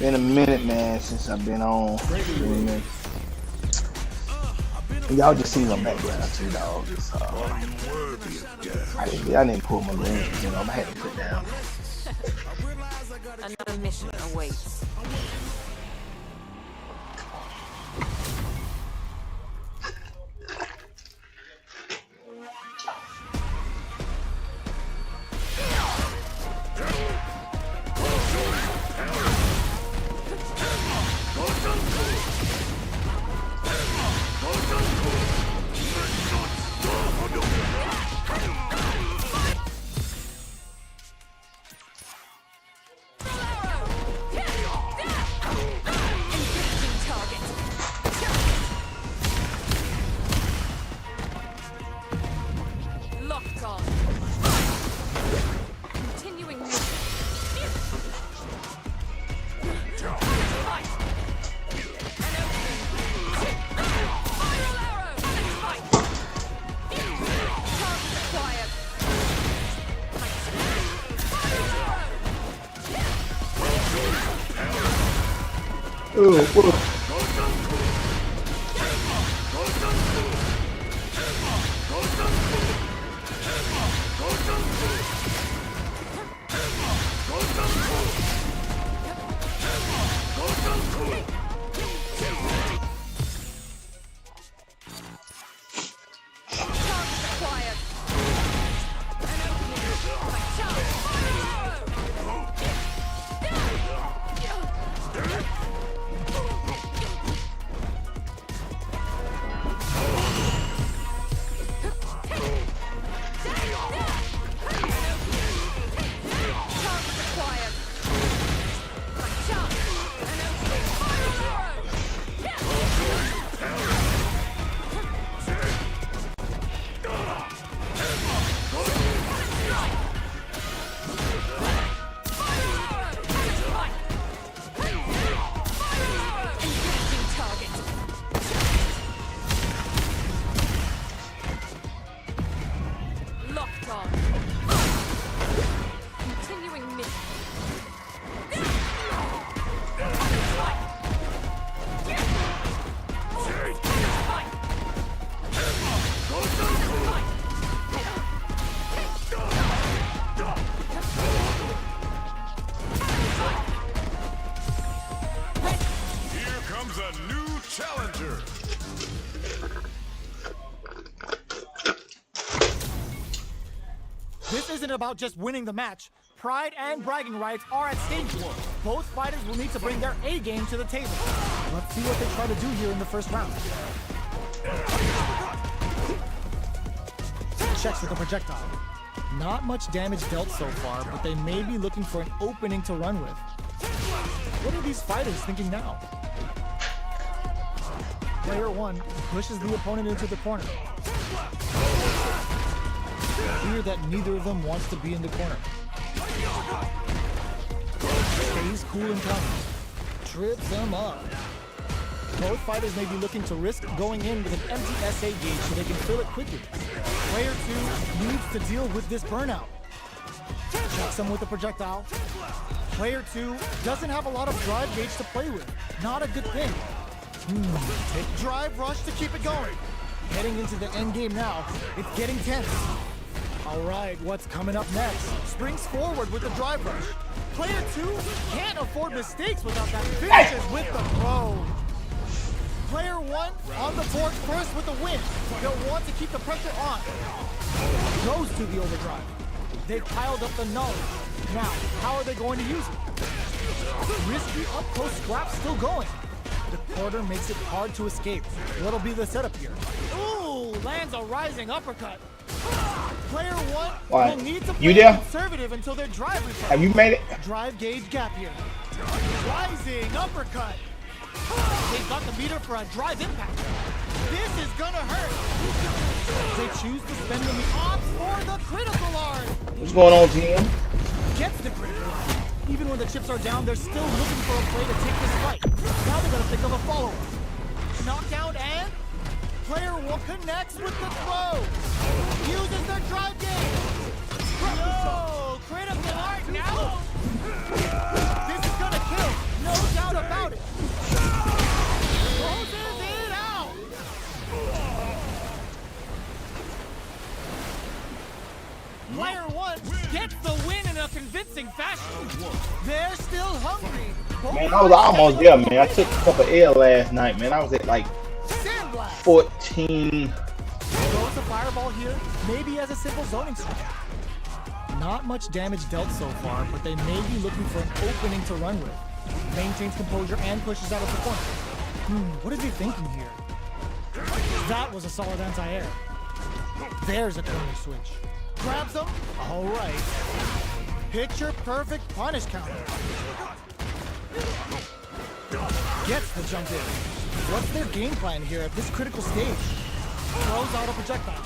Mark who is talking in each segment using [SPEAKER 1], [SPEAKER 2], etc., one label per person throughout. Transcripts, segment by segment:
[SPEAKER 1] Been a minute, man, since I've been on. Y'all just see my background too, dog. I didn't pull my leg, I had to put down.
[SPEAKER 2] Another mission awaits.
[SPEAKER 3] This isn't about just winning the match. Pride and bragging rights are at stake here. Both fighters will need to bring their A game to the table. Let's see what they try to do here in the first round. Checks with the projectile. Not much damage dealt so far, but they may be looking for an opening to run with. What are these fighters thinking now? Player 1 pushes the opponent into the corner. Clear that neither of them wants to be in the corner. Stays cool and calm. Trips them up. Both fighters may be looking to risk going in with an empty SA gauge so they can fill it quickly. Player 2 needs to deal with this burnout. Checks him with a projectile. Player 2 doesn't have a lot of drive gauge to play with. Not a good thing. Drive rush to keep it going. Heading into the end game now. It's getting tense. All right, what's coming up next? Springs forward with the drive rush. Player 2 can't afford mistakes without that finishes with the throw. Player 1 on the board first with the win. They'll want to keep the pressure on. Goes to the overdrive. They've piled up the knowledge. Now, how are they going to use it? Risky up-close scrap still going. The quarter makes it hard to escape. What'll be the setup here? Ooh, lands a rising uppercut. Player 1 will need to play conservative until their drive returns.
[SPEAKER 1] Have you made it?
[SPEAKER 3] Drive gauge gap here. Rising uppercut. They've got the meter for a drive impact. This is gonna hurt. They choose to spend the odds for the critical art.
[SPEAKER 1] What's going on, team?
[SPEAKER 3] Gets the critical art. Even when the chips are down, they're still looking for a play to take this fight. Now they're gonna pick up a follow-up. Knockdown and player 1 connects with the throw. Uses their drive game. No, critical art now. This is gonna kill. No doubt. hungry. Both
[SPEAKER 1] Man, I was
[SPEAKER 3] fighters
[SPEAKER 1] almost
[SPEAKER 3] have
[SPEAKER 1] there,
[SPEAKER 3] looked
[SPEAKER 1] man. I took a couple L last night, man. I was at like
[SPEAKER 3] Sandblast.
[SPEAKER 1] 14.
[SPEAKER 3] Throws a fireball here, maybe as a simple zoning strike. Not much damage dealt so far, but they may be looking for an opening to run with. Maintains composure and pushes out of the corner. What is he thinking here? That was a solid anti-air. There's a corner switch. Grabs him. All right. Picture perfect punish counter. Gets the jump in. What's their game plan here at this critical stage? Throws out a projectile.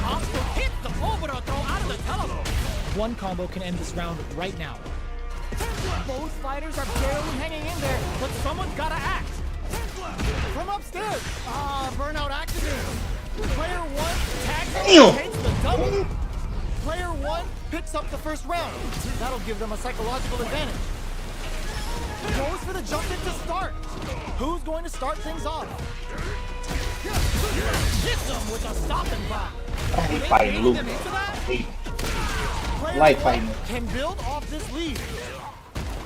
[SPEAKER 3] Oscar hits the overthrow throw out of the telephone. One combo can end this round right now. Both fighters are barely hanging in there, but someone's gotta act. From upstairs. Burnout activated. Player one tags and takes the double. Player one picks up the first round. That'll give them a psychological advantage. Goes for the jump in to start. Who's going to start things off? Hits him with a stop and block.
[SPEAKER 1] I hate fighting Luke.
[SPEAKER 3] Player
[SPEAKER 1] Like
[SPEAKER 3] one
[SPEAKER 1] fighting.
[SPEAKER 3] can build off this lead.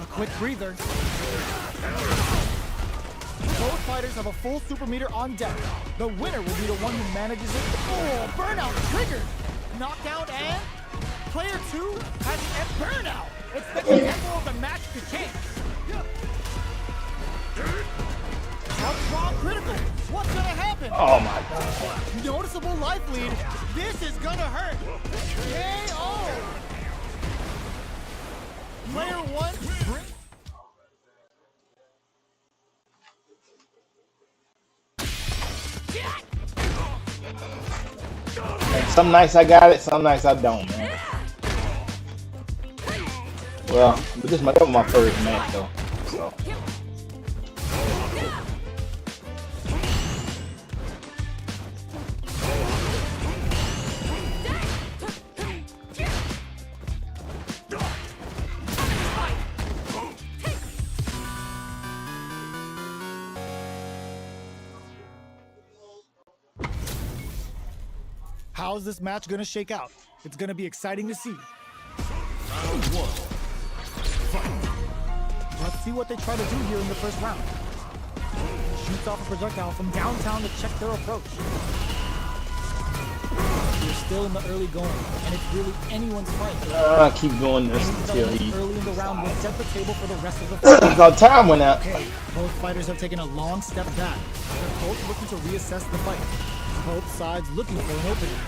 [SPEAKER 3] A quick breather. Both fighters have a full super meter on deck. The winner will be the one who manages it. Oh, burnout triggered. Knockdown and player two has a burnout. It's the tempo of the match to change. Out strong critical. What's gonna happen?
[SPEAKER 1] Oh my god.
[SPEAKER 3] Noticeable life lead. This is gonna hurt. KO. Player one.
[SPEAKER 1] Man, some nights I got it, some nights I don't, man. Well, but that was my first match though. So.
[SPEAKER 3] How's this match gonna shake out? It's gonna be exciting to see. Let's see what they try to do here in the first round. Shoots off a projectile from downtown to check their approach. We're still in the early going, and it's really anyone's fight.
[SPEAKER 1] Keep going this until he.
[SPEAKER 3] Early in the round will set the table for the rest of the fight.
[SPEAKER 1] Our time went out.
[SPEAKER 3] Okay, both fighters have taken a long step back. They're both looking to reassess the fight. Both sides looking for an opening.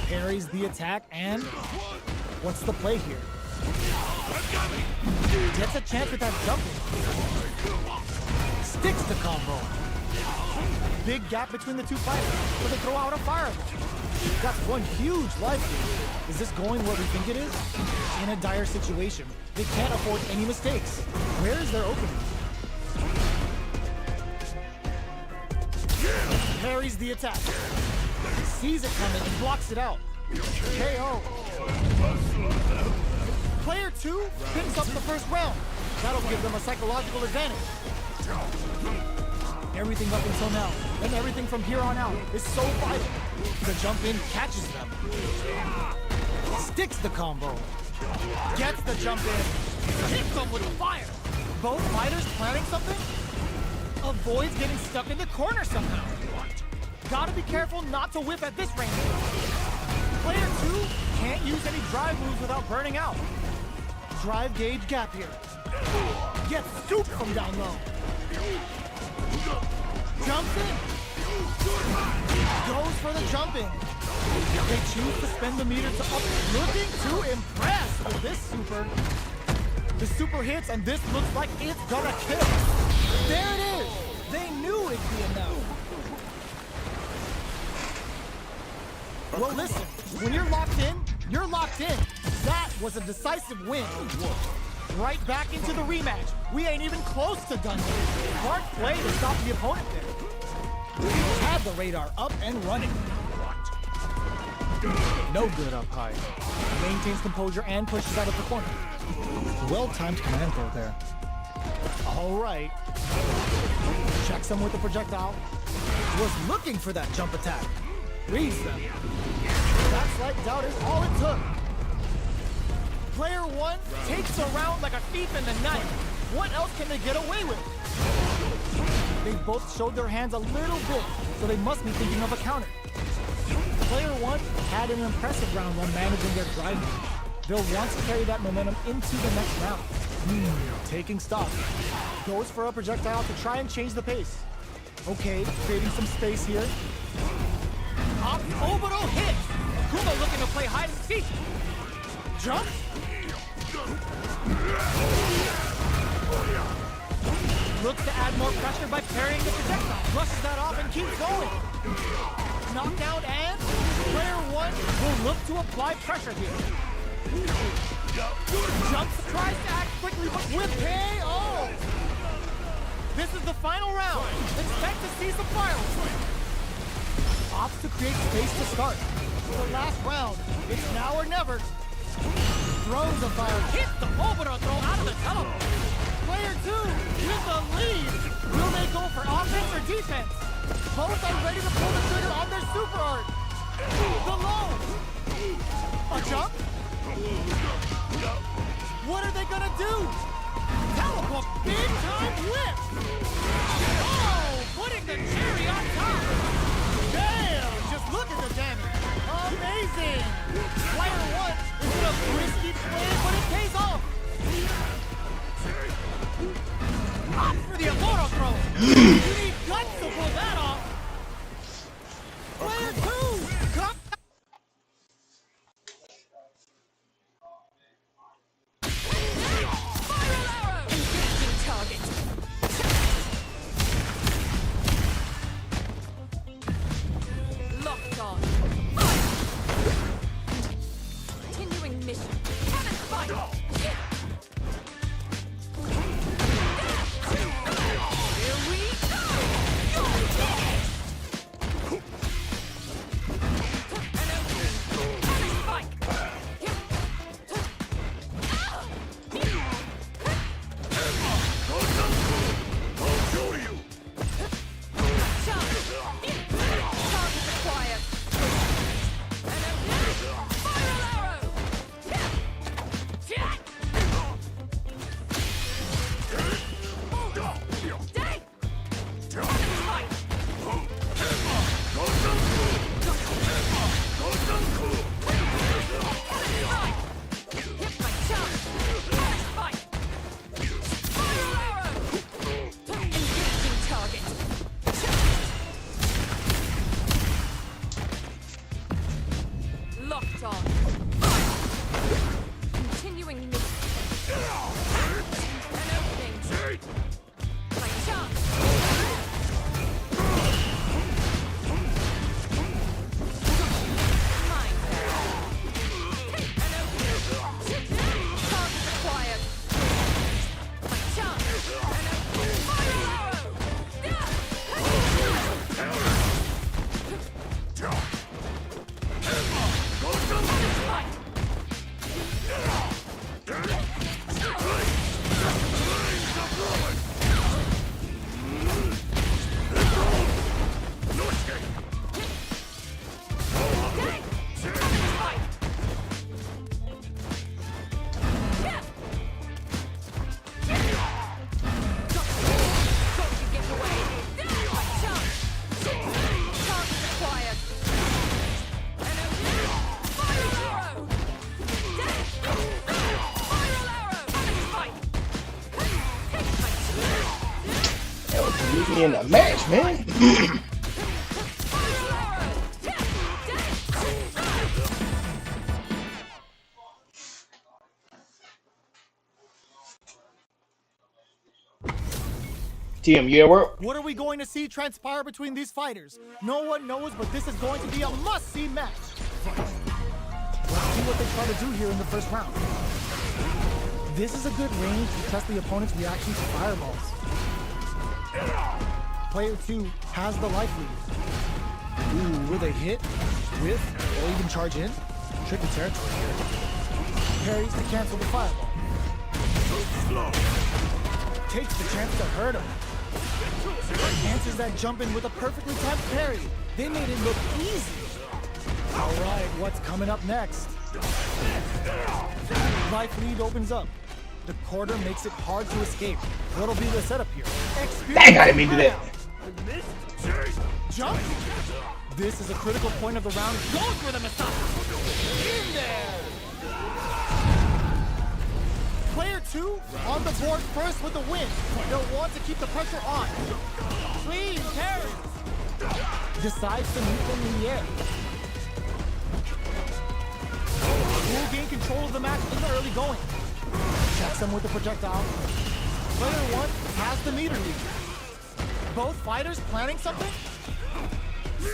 [SPEAKER 3] Parries the attack and what's the play here? Gets a chance at that jumping. Sticks the combo. Big gap between the two fighters, but they throw out a fireball. That's one huge life lead. Is this going where we think it is? In a dire situation, they can't afford any mistakes. Where is their opening? Parries the attack. Sees it coming and blocks it out. KO. Player two picks up the first round. That'll give them a psychological advantage. Everything up until now, and everything from here on out is so vital. The jump in catches them. Sticks the combo. Gets the jump in. Hits them with the fire. Both fighters planning something? Avoids getting stuck in the corner somehow. Gotta be careful not to whip at this range. Player two can't use any drive moves without burning out. Drive gauge gap here. Gets scooped from down low. Jumps in. Goes for the jump in. They choose to spend the meter to up. Looking to impress with this super. The super hits and this looks like it's gonna kill. There it is. They knew it'd be enough. Well, listen, when you're locked in, you're locked in. That was a decisive win. Right back into the rematch. We ain't even close to done yet. Hard play to stop the opponent there. Had the radar up and running. No good up high. Maintains composure and pushes out of the corner. Well-timed command throw there. All right. Checks him with the projectile. Was looking for that jump attack. Reads them. That's like out is all it took. Player one takes a round like a thief in the night. What else can they get away with? They both showed their hands a little bit, so they must be thinking of a counter. Player one had an impressive round while managing their drive. They'll want to carry that momentum into the next round. Taking stock. Goes for a projectile to try and change the pace. Okay, creating some space here.
[SPEAKER 2] Orbital hit! Kuma looking to play hide and seek.
[SPEAKER 3] Jump.
[SPEAKER 2] Looks to add more pressure by parrying the projectile.
[SPEAKER 3] Brushes that off and keeps going. Knockdown and player one will look to apply pressure here. Jumps, tries to act quickly, but with KO. This is the final round. Expect to see some fireworks. Opts to create space to start. The last round. It's now or never. Throws a fire.
[SPEAKER 2] Hits the orbital throw out of the teleport.
[SPEAKER 3] Player two with the lead. Will they go for offense or defense? Both are ready to pull the trigger on their super art. The low. A jump? What are they gonna do? Teleport. Big time whip.
[SPEAKER 2] Oh, putting the cherry on top.
[SPEAKER 3] Damn! Just look at the damage. Amazing. Player one is in a risky play, but it pays off.
[SPEAKER 2] Opt for the Amoro throw. You need guts to pull that off.
[SPEAKER 3] Player two. Come.
[SPEAKER 4] Locked on. Continuing mission. Cannon fight. Here we go. An opening. Cannon spike. Target acquired. An opening. Spiral arrow. Day. Fight. Hit my chop. Fight. Spiral arrow. Engaging target. Locked on. Continuing mission. An opening. My chop. Mine. An opening. Target acquired. My chop. An opening. Spiral arrow. Fight.
[SPEAKER 1] Leave me in the match, man. TM, you at work?
[SPEAKER 3] What are we going to see transpire between these fighters? No one knows, but this is going to be a must-see match. Let's see what they try to do here in the first round. This is a good range to test the opponent's reaction to fireballs. Player two has the life lead. Ooh, will they hit, whiff, or even charge in? Tricky territory here. Parries to cancel the fireball. Takes the chance to hurt him. Answers that jump in with a perfectly timed parry. They made it look easy. All right, what's coming up next? Life lead opens up. The quarter makes it hard to escape. What'll be the setup here?
[SPEAKER 1] Dang, I didn't mean to do that.
[SPEAKER 3] Jump! This is a critical point of the round. Goes for the Messiah! In there! Player 2 on the board first with the win. They'll want to keep the pressure on. Clean carries. Decides to meet them in the air. Will gain control of the match in the early going. Checks them with the projectile. Player 1 has the meter lead. Both fighters planning something?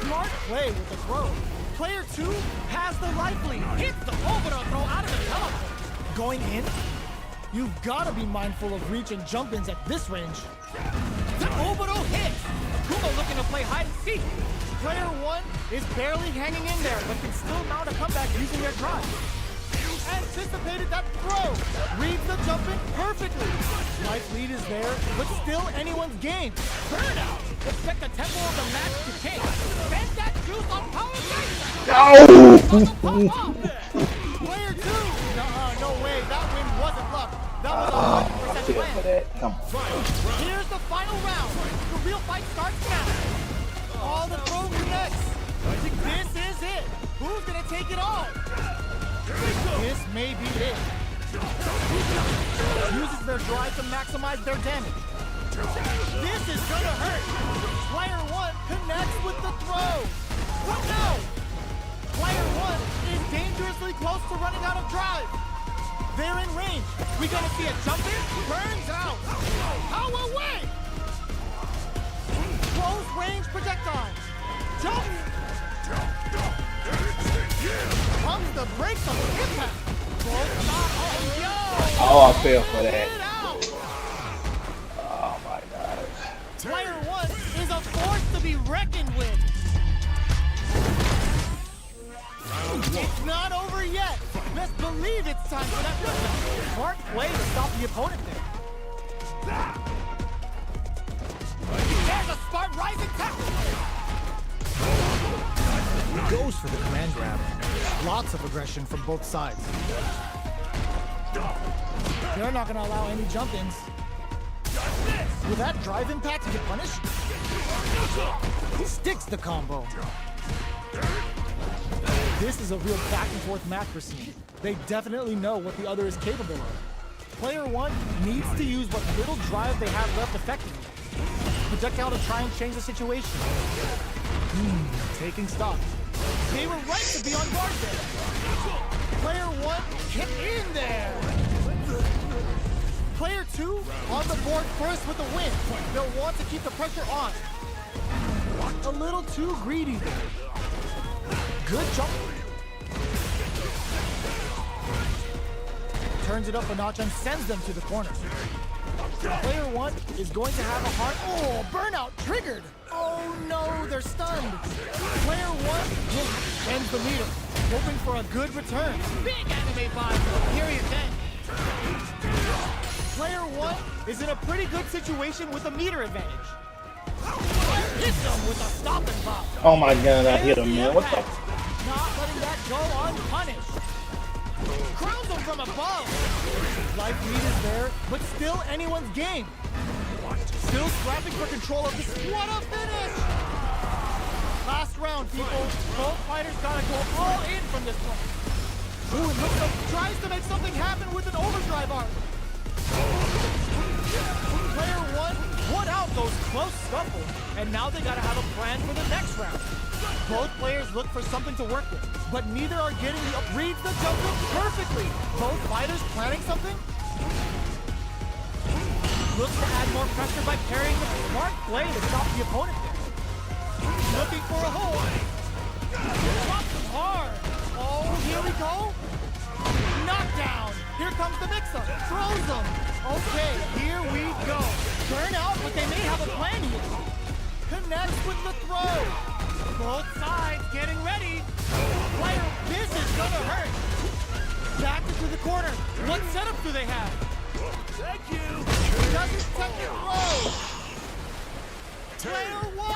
[SPEAKER 3] Smart play with the throw. Player 2 has the life lead. Hits the overall throw out of the teleport. Going in? You've got to be mindful of reach and jump-ins at this range.
[SPEAKER 2] The Oboro hits. Akuma looking to play hide and seek.
[SPEAKER 3] Player 1 is barely hanging in there, but can still mount a comeback using their drive. Anticipated that throw. Reads the jump-in perfectly. Life lead is there, but still anyone's game.
[SPEAKER 2] Burnout. Expect the tempo of the match to change. Spend that juice on power
[SPEAKER 1] No!
[SPEAKER 3] Player 2! No way, that win wasn't luck. That was
[SPEAKER 1] I
[SPEAKER 3] 100%
[SPEAKER 1] feel for
[SPEAKER 3] planned.
[SPEAKER 1] that. Come on.
[SPEAKER 3] Here's the final round. The real fight starts now. All the throw connects. This is it. Who's gonna take it all? This may be it. Uses their drive to maximize their damage. This is gonna hurt. Player 1 connects with the throw. What now? Player 1 is dangerously close to running out of drive. They're in range. We gonna see a jump in? Burns out. How away? Close range projectile. Jump. Comes the brakes on the impact.
[SPEAKER 1] Oh, I fell for that.
[SPEAKER 3] Get out.
[SPEAKER 1] Oh my God.
[SPEAKER 3] Player 1 is a force to be reckoned with. It's not over yet. Best believe it's time for that touchdown. Smart play to stop the opponent there.
[SPEAKER 2] There's a smart rising tackle.
[SPEAKER 3] Goes for the command grab. Lots of aggression from both sides. They're not going to allow any jump-ins. Will that drive impact get punished? He sticks the combo. This is a real back-and-forth match we're seeing. They definitely know what the other is capable of. Player 1 needs to use what little drive they have left effectively. Projectile to try and change the situation. Taking stock. They were right to be on guard there. Player 1, get in there! Player 2 on the board first with the win. They'll want to keep the pressure on. A little too greedy there. Good jump. Turns it up a notch and sends them to the corner. Player 1 is going to have a hard... Oh, burnout triggered! Oh no, they're stunned. Player 1 ends the meter, hoping for a good return.
[SPEAKER 2] Big anime vibe. Period end.
[SPEAKER 3] Player 1 is in a pretty good situation with a meter advantage.
[SPEAKER 2] Hits them with a stop and pop.
[SPEAKER 1] Oh my God, I hit
[SPEAKER 3] There's
[SPEAKER 1] him,
[SPEAKER 3] the
[SPEAKER 1] man. What the?
[SPEAKER 3] impact. Not letting that go unpunished. Crowns them from above. Life lead is there, but still anyone's game. Still scrapping for control of this. What a finish! Last round, people. Both fighters gotta go all in from this one. Ooh, it looks like tries to make something happen with an overdrive arc. Player 1 put out those close scuffles, and now they gotta have a plan for the next round. Both players look for something to work with, but neither are getting the reads the jump in perfectly. Both fighters planning something? Looks to add more pressure by carrying the smart play to stop the opponent there. Looking for a hole. Drops him hard. Oh, here we go. Knockdown. Here comes the mix-up. Throws them. Okay, here we go. Burn out, but they may have a plan here. Connects with the throw. Both sides getting ready. Player, this is gonna hurt. Back into the corner. What setup do they have? Thank you. Doesn't take the throw. Player 1.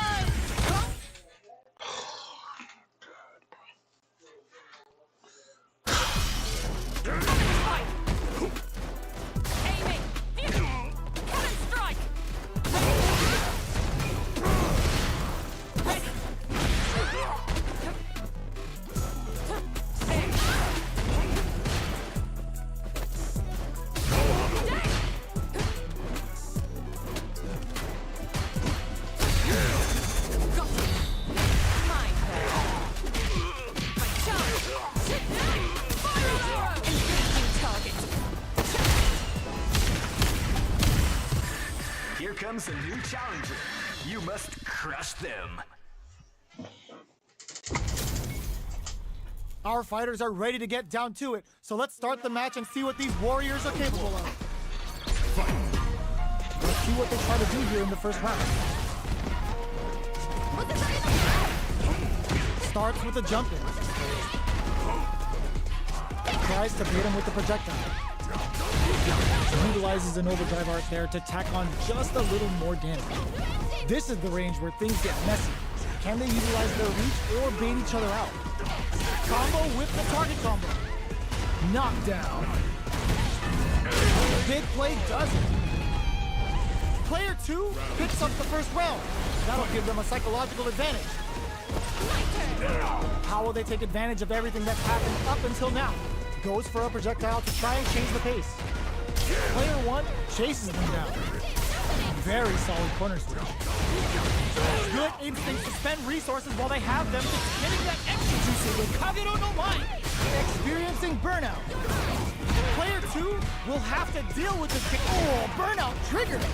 [SPEAKER 5] comes a new challenger. You must crush them.
[SPEAKER 3] Our fighters are ready to get down to it, so let's start the match and see what these warriors are capable of. Let's see what they try to do here in the first round. Starts with a jump in. Tries to bait him with the projectile. Utilizes an overdrive art there to tack on just a little more damage. This is the range where things get messy. Can they utilize their reach or bait each other out? Combo with the target combo. Knockdown. Big play does it. Player 2 picks up the first round. That'll give them a psychological advantage. How will they take advantage of everything that's happened up until now? Goes for a projectile to try and change the pace. Player 1 chases them down. Very solid corner switch. Good instinct to spend resources while they have them, getting that extra juicy with Kagero no Mai. Experiencing burnout. Player 2 will have to deal with this kick. Oh, burnout triggered.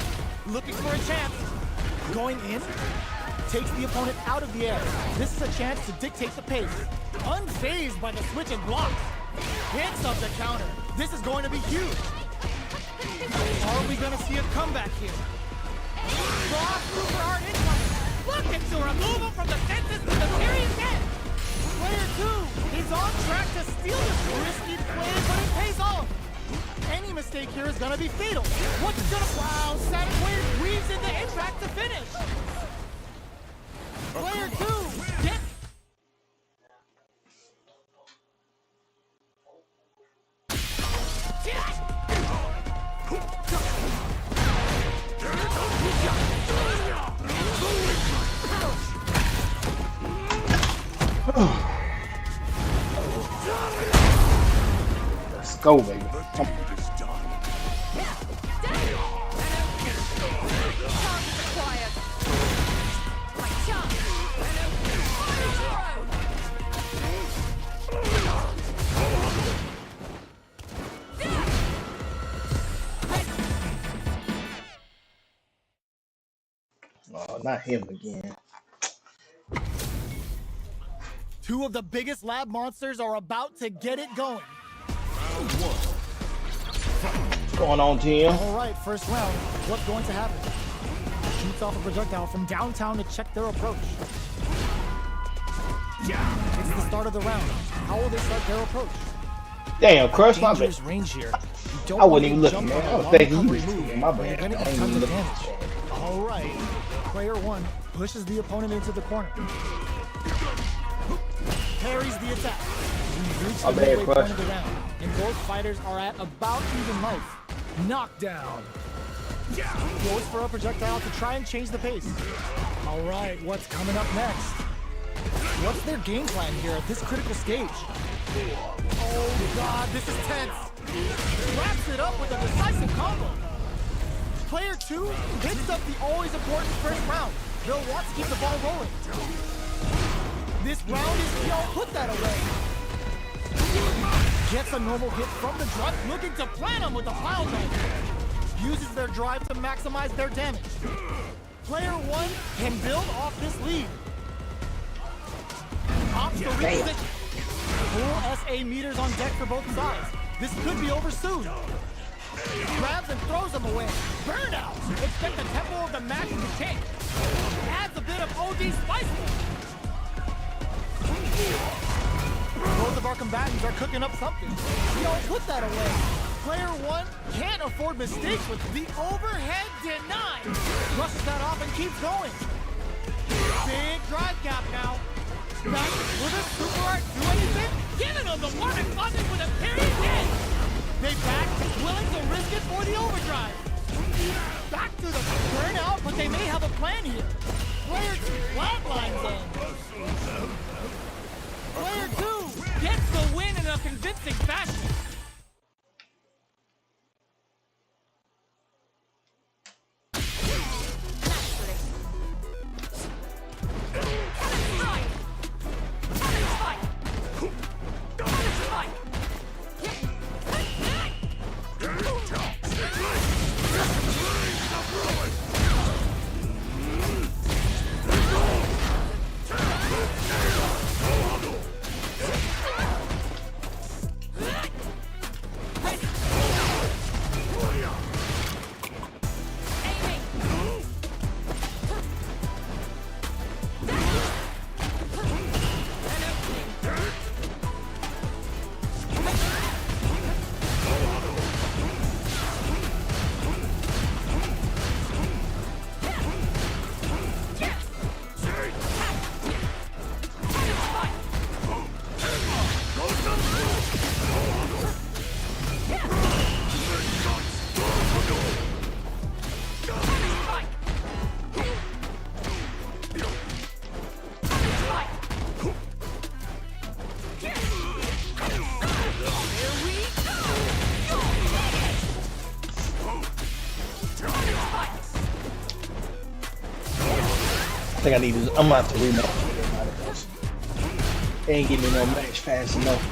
[SPEAKER 3] Looking for a chance. Going in. Takes the opponent out of the air. This is a chance to dictate the pace. Unfazed by the switch and blocks. Hits up the counter. This is going to be huge. Are we going to see a comeback here? Raw super hard incoming. Looking to remove him from the fences to the period end. Player 2 is on track to steal this risky play, but it pays off. Any mistake here is going to be fatal. What's going to... Wow, Saturn Wave weaves in the impact to finish. Player 2 gets...
[SPEAKER 1] Let's go, baby. Come on. Oh, not him again.
[SPEAKER 3] Two of the biggest lab monsters are about to get it going.
[SPEAKER 1] What's going on, Tim?
[SPEAKER 3] All right, first round. What's going to happen? Shoots off a projectile from downtown to check their approach. It's the start of the round. How will they start their approach?
[SPEAKER 1] Damn, Crush, my bad.
[SPEAKER 3] Dangerous range here. You don't
[SPEAKER 1] I wasn't even
[SPEAKER 3] want to
[SPEAKER 1] looking,
[SPEAKER 3] jump
[SPEAKER 1] man.
[SPEAKER 3] on
[SPEAKER 1] I
[SPEAKER 3] a
[SPEAKER 1] was
[SPEAKER 3] long
[SPEAKER 1] thinking you
[SPEAKER 3] recovery
[SPEAKER 1] was
[SPEAKER 3] move,
[SPEAKER 1] shooting. My
[SPEAKER 3] or you're
[SPEAKER 1] bad.
[SPEAKER 3] gonna
[SPEAKER 1] I
[SPEAKER 3] get
[SPEAKER 1] ain't
[SPEAKER 3] tons
[SPEAKER 1] even
[SPEAKER 3] of
[SPEAKER 1] looking.
[SPEAKER 3] damage. All right. Player 1 pushes the opponent into the corner. Parries the attack. We've reached the
[SPEAKER 1] My bad,
[SPEAKER 3] midway
[SPEAKER 1] Crush.
[SPEAKER 3] point of the round, and both fighters are at about even life. Knockdown. Goes for a projectile to try and change the pace. All right, what's coming up next? What's their game plan here at this critical stage? Oh God, this is tense. Wraps it up with a decisive combo. Player 2 picks up the always important first round. They'll want to keep the ball rolling. This round is, put that away. Gets a normal hit from the drop, looking to plant him with a pile driver. Uses their drive to maximize their damage. Player 1 can build off this lead. Opts to reposition. Full SA meters on deck for both sides. This could be over soon. Grabs and throws him away. Burnout! Expect the tempo of the match to change. Adds a bit of OD spice. Both of our combatants are cooking up something. Put that away. Player 1 can't afford mistakes with the overhead deny. Rushes that off and keeps going. Big drive gap now. Back with a super art. Do anything? Giving them the warning button with a period hit. They back, willing to risk it for the overdrive. Back to the burnout, but they may have a plan here. Player 2 flatlines them. Player 2 gets the win in a convincing fashion.
[SPEAKER 1] think I need to. I'm about to rematch. They ain't give me no match fast enough.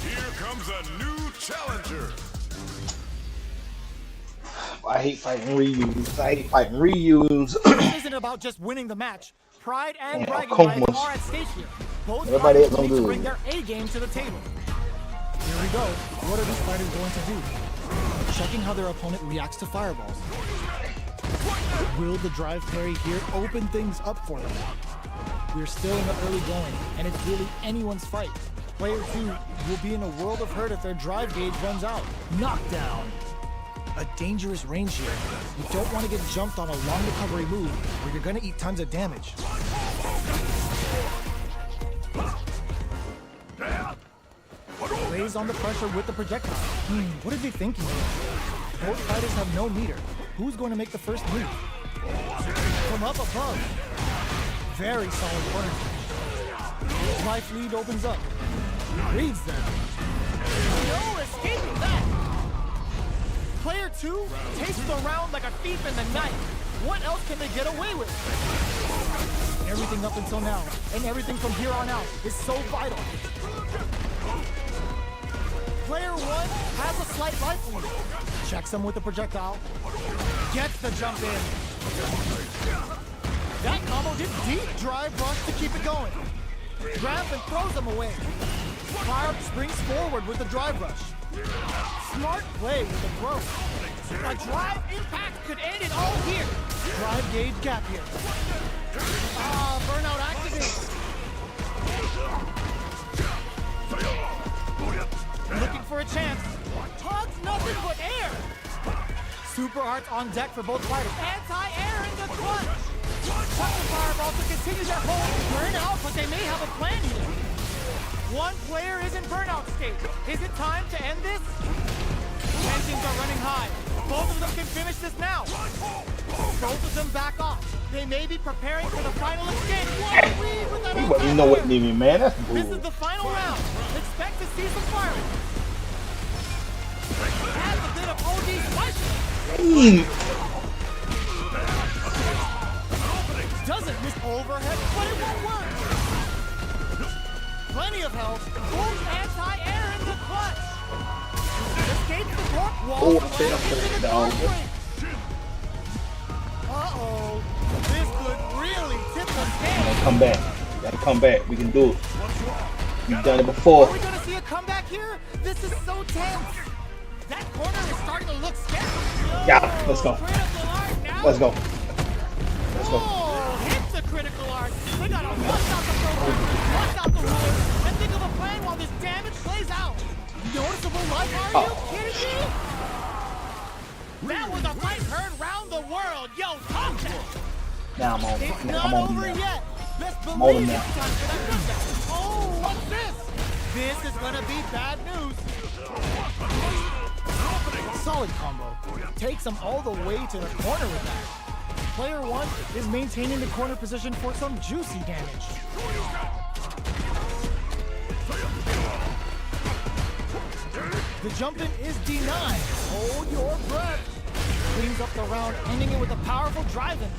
[SPEAKER 6] Here comes a new challenger.
[SPEAKER 1] I hate fighting reuse. I hate fighting reuse.
[SPEAKER 3] This isn't about just winning the match. Pride and
[SPEAKER 1] Yeah,
[SPEAKER 3] bragging
[SPEAKER 1] come
[SPEAKER 3] rights
[SPEAKER 1] on.
[SPEAKER 3] are at stake here. Both
[SPEAKER 1] Everybody
[SPEAKER 3] fighters
[SPEAKER 1] else
[SPEAKER 3] need to
[SPEAKER 1] don't
[SPEAKER 3] bring
[SPEAKER 1] do
[SPEAKER 3] their A game to the table. Here we go. What are these fighters going to do? Checking how their opponent reacts to fireballs. Will the drive parry here open things up for them? We're still in the early going, and it's really anyone's fight. Player 2 will be in a world of hurt if their drive gauge runs out. Knockdown. A dangerous range here. You don't want to get jumped on a long recovery move where you're going to eat tons of damage. Lays on the pressure with the projectile. What are they thinking here? Both fighters have no meter. Who's going to make the first move? From up above. Very solid corner. Life lead opens up. Reads them. No escaping that. Player 2 takes the round like a thief in the night. What else can they get away with? Everything up until now, and everything from here on out, is so vital. Player 1 has a slight life lead. Checks him with the projectile. Gets the jump in. That combo did deep drive rush to keep it going. Grabs and throws him away. Fire springs forward with the drive rush. Smart play with the throw. A drive impact could end it all here. Drive gauge gap here. Burnout activated. Looking for a chance. Todd's nothing but air. Super arts on deck for both fighters. Anti-air in the clutch. Chuck the fireball to continue their hold. Burnout, but they may have a plan here. One player is in burnout state. Is it time to end this? Tensions are running high. Both of them can finish this now. Both of them back off. They may be preparing for the final exchange. One lead with that
[SPEAKER 1] You know what, Navy, man? That's
[SPEAKER 3] This is
[SPEAKER 1] bull.
[SPEAKER 3] the final round. Expect to see some firing. Adds a bit of OD spice. Doesn't miss overhead, but it won't work. Plenty of health. Both anti-air in the clutch. Escapes the torque wall.
[SPEAKER 1] Oh,
[SPEAKER 3] lands
[SPEAKER 1] I think
[SPEAKER 3] into the
[SPEAKER 1] down.
[SPEAKER 3] torque break. Uh-oh. This could really tip the scale.
[SPEAKER 1] Come back. Gotta come back. We can do it. We've done it before.
[SPEAKER 3] Are we gonna see a comeback here? This is so tense. That corner is starting to look scary.
[SPEAKER 1] Yeah, let's go.
[SPEAKER 3] Critical art now.
[SPEAKER 1] Let's go. Let's go.
[SPEAKER 3] Oh, hit the critical art. They gotta bust out the program, bust out the rules, and think of a plan while this damage plays out. Noticeable life, are you kidding me? That was a fight heard round the world. Yo, talk that.
[SPEAKER 1] Now I'm on.
[SPEAKER 3] It's
[SPEAKER 1] Now
[SPEAKER 3] not
[SPEAKER 1] I'm on
[SPEAKER 3] over
[SPEAKER 1] him now.
[SPEAKER 3] yet. Best
[SPEAKER 1] I'm on him
[SPEAKER 3] believe
[SPEAKER 1] now.
[SPEAKER 3] it's time for that comeback. Oh, what's this? This is gonna be bad news. Solid combo. Takes him all the way to the corner with that. Player 1 is maintaining the corner position for some juicy damage. The jump in is denied. Hold your breath. Cleans up the round, ending it with a powerful drive-in.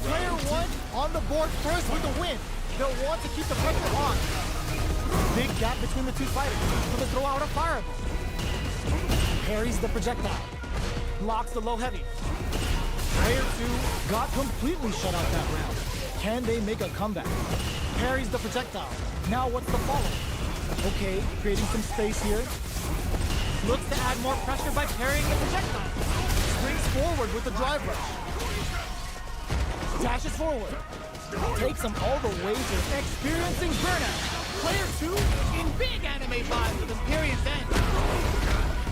[SPEAKER 3] Player 1 on the board first with the win. They'll want to keep the pressure on. Big gap between the two fighters, so they throw out a fireball. Parries the projectile. Blocks the low heavy. Player 2 got completely shut out that round. Can they make a comeback? Parries the projectile. Now what's the follow? Okay, creating some space here. Looks to add more pressure by parrying the projectile. Springs forward with the drive rush. Dashes forward. Takes him all the way to experiencing burnout. Player 2 in big anime vibes with Imperium's End.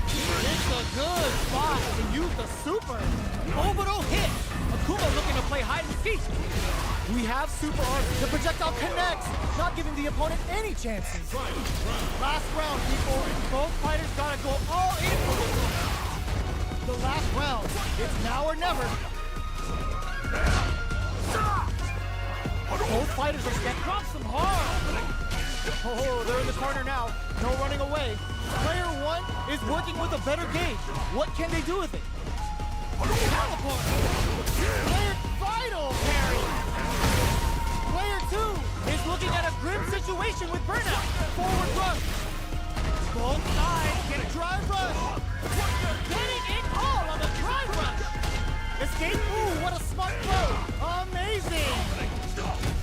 [SPEAKER 3] It's a good spot to use the super. Orbital hit. Akuma looking to play hide and seek. We have super arms. The projectile connects, not giving the opponent any chances. Last round, people. Both fighters gotta go all in for this. The last round. It's now or never. Both fighters are standing. Drops them hard. Oh, they're in the corner now. No running away. Player one is working with a better gauge. What can they do with it? Teleport. Player vital parry. Player two is looking at a grim situation with burnout. Forward rush. Both sides get a drive rush. Getting it all on the drive rush. Escape. Ooh, what a smart throw. Amazing.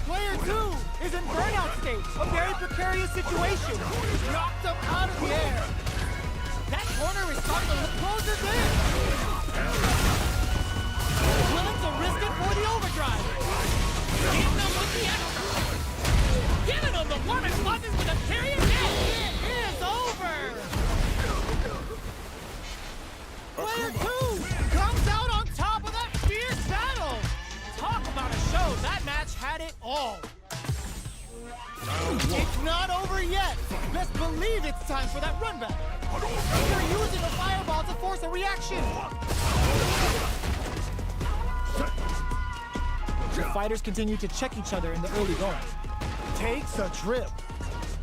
[SPEAKER 3] Player two is in burnout state. A very precarious situation. Knocked him out of the air. That corner is starting to look closer in. Willing to risk it for the overdrive. Hitting him with the extra. Giving him the warming buttons with a period. It is over. Player two comes out on top of that fierce battle. Talk about a show. That match had it all. It's not over yet. Best believe it's time for that run back. They're using a fireball to force a reaction. The fighters continue to check each other in the early going. Takes a trip.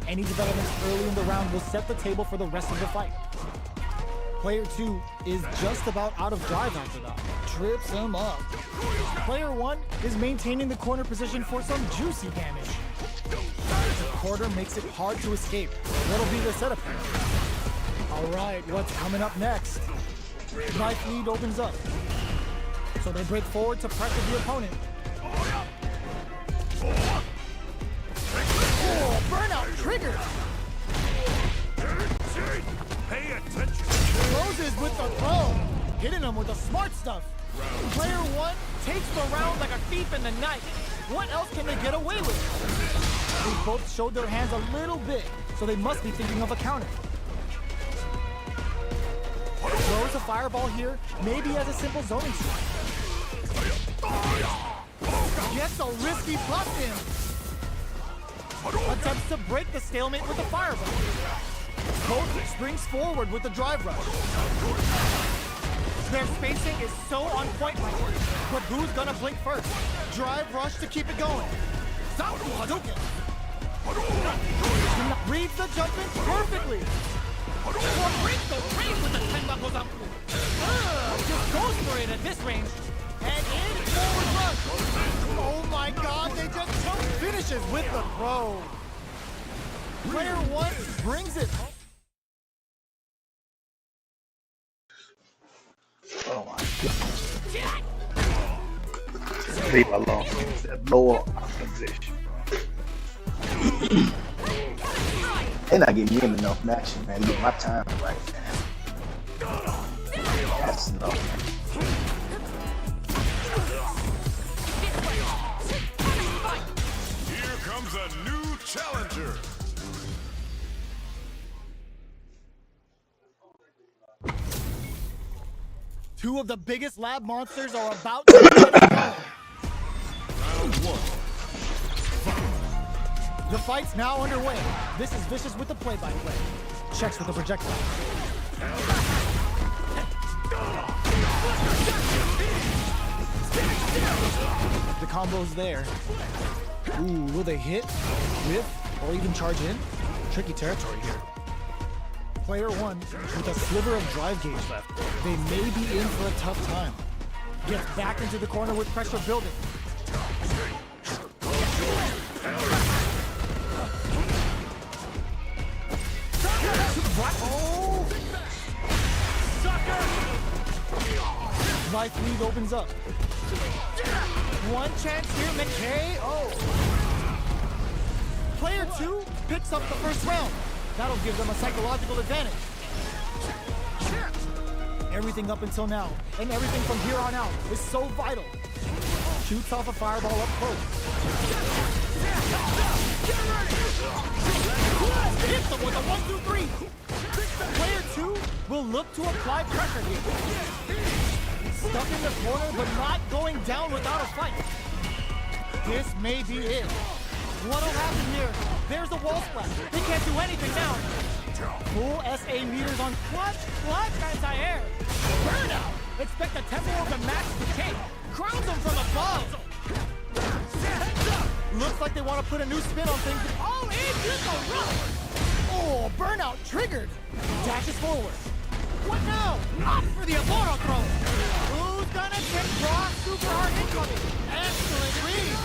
[SPEAKER 3] Any developments early in the round will set the table for the rest of the fight. Player two is just about out of drive after that. Trips him up. Player one is maintaining the corner position for some juicy damage. The quarter makes it hard to escape. What'll be the setup here? All right, what's coming up next? Knife lead opens up. So they break forward to pressure the opponent. Oh, burnout triggered.
[SPEAKER 6] Pay attention.
[SPEAKER 3] Closes with the throw. Hitting him with the smart stuff. Player one takes the round like a thief in the night. What else can they get away with? They both showed their hands a little bit, so they must be thinking of a counter. Throws a fireball here, maybe as a simple zoning strike. Gets a risky buff in. Attempts to break the stalemate with the fireball. Both springs forward with the drive rush. Their spacing is so on point right here. But who's gonna blink first? Drive rush to keep it going. Zaku Hadouken. Reads the jump in perfectly. Just goes for it at this range. And in forward rush. Oh my god, they just finishes with the throw. Player one brings it.
[SPEAKER 1] Oh my god. Leave alone. That lower opposition. They're not getting me in enough action, man. Get my time right, man. That's enough.
[SPEAKER 6] Here comes a new challenger.
[SPEAKER 3] Two of the biggest lab monsters are about to get it going.
[SPEAKER 6] Round one.
[SPEAKER 3] The fight's now underway. This is Vicious with the play-by-play. Checks with the projectile. The combo's there. Ooh, will they hit, whiff, or even charge in? Tricky territory here. Player one, with a sliver of drive gauge left, they may be in for a tough time. Gets back into the corner with pressure building. Oh! Life lead opens up. One chance here, McKay. Oh! Player two picks up the first round. That'll give them a psychological advantage. Everything up until now, and everything from here on out, is so vital. Shoots off a fireball up close. Hits them with a 1-2-3. Player two will look to apply pressure here. Stuck in the corner, but not going down without a fight. This may be it. What'll happen here? There's a wall splash. They can't do anything now. Full SA meters on clutch anti-air. Burnout. Expect the tempo of the match to change. Crowns them from above. Looks like they want to put a new spin on things. All in, here's the run. Oh, burnout triggered. Dashes forward. What now? Up for the Amoro throw. Who's gonna get cross super hard incoming? Excellent read.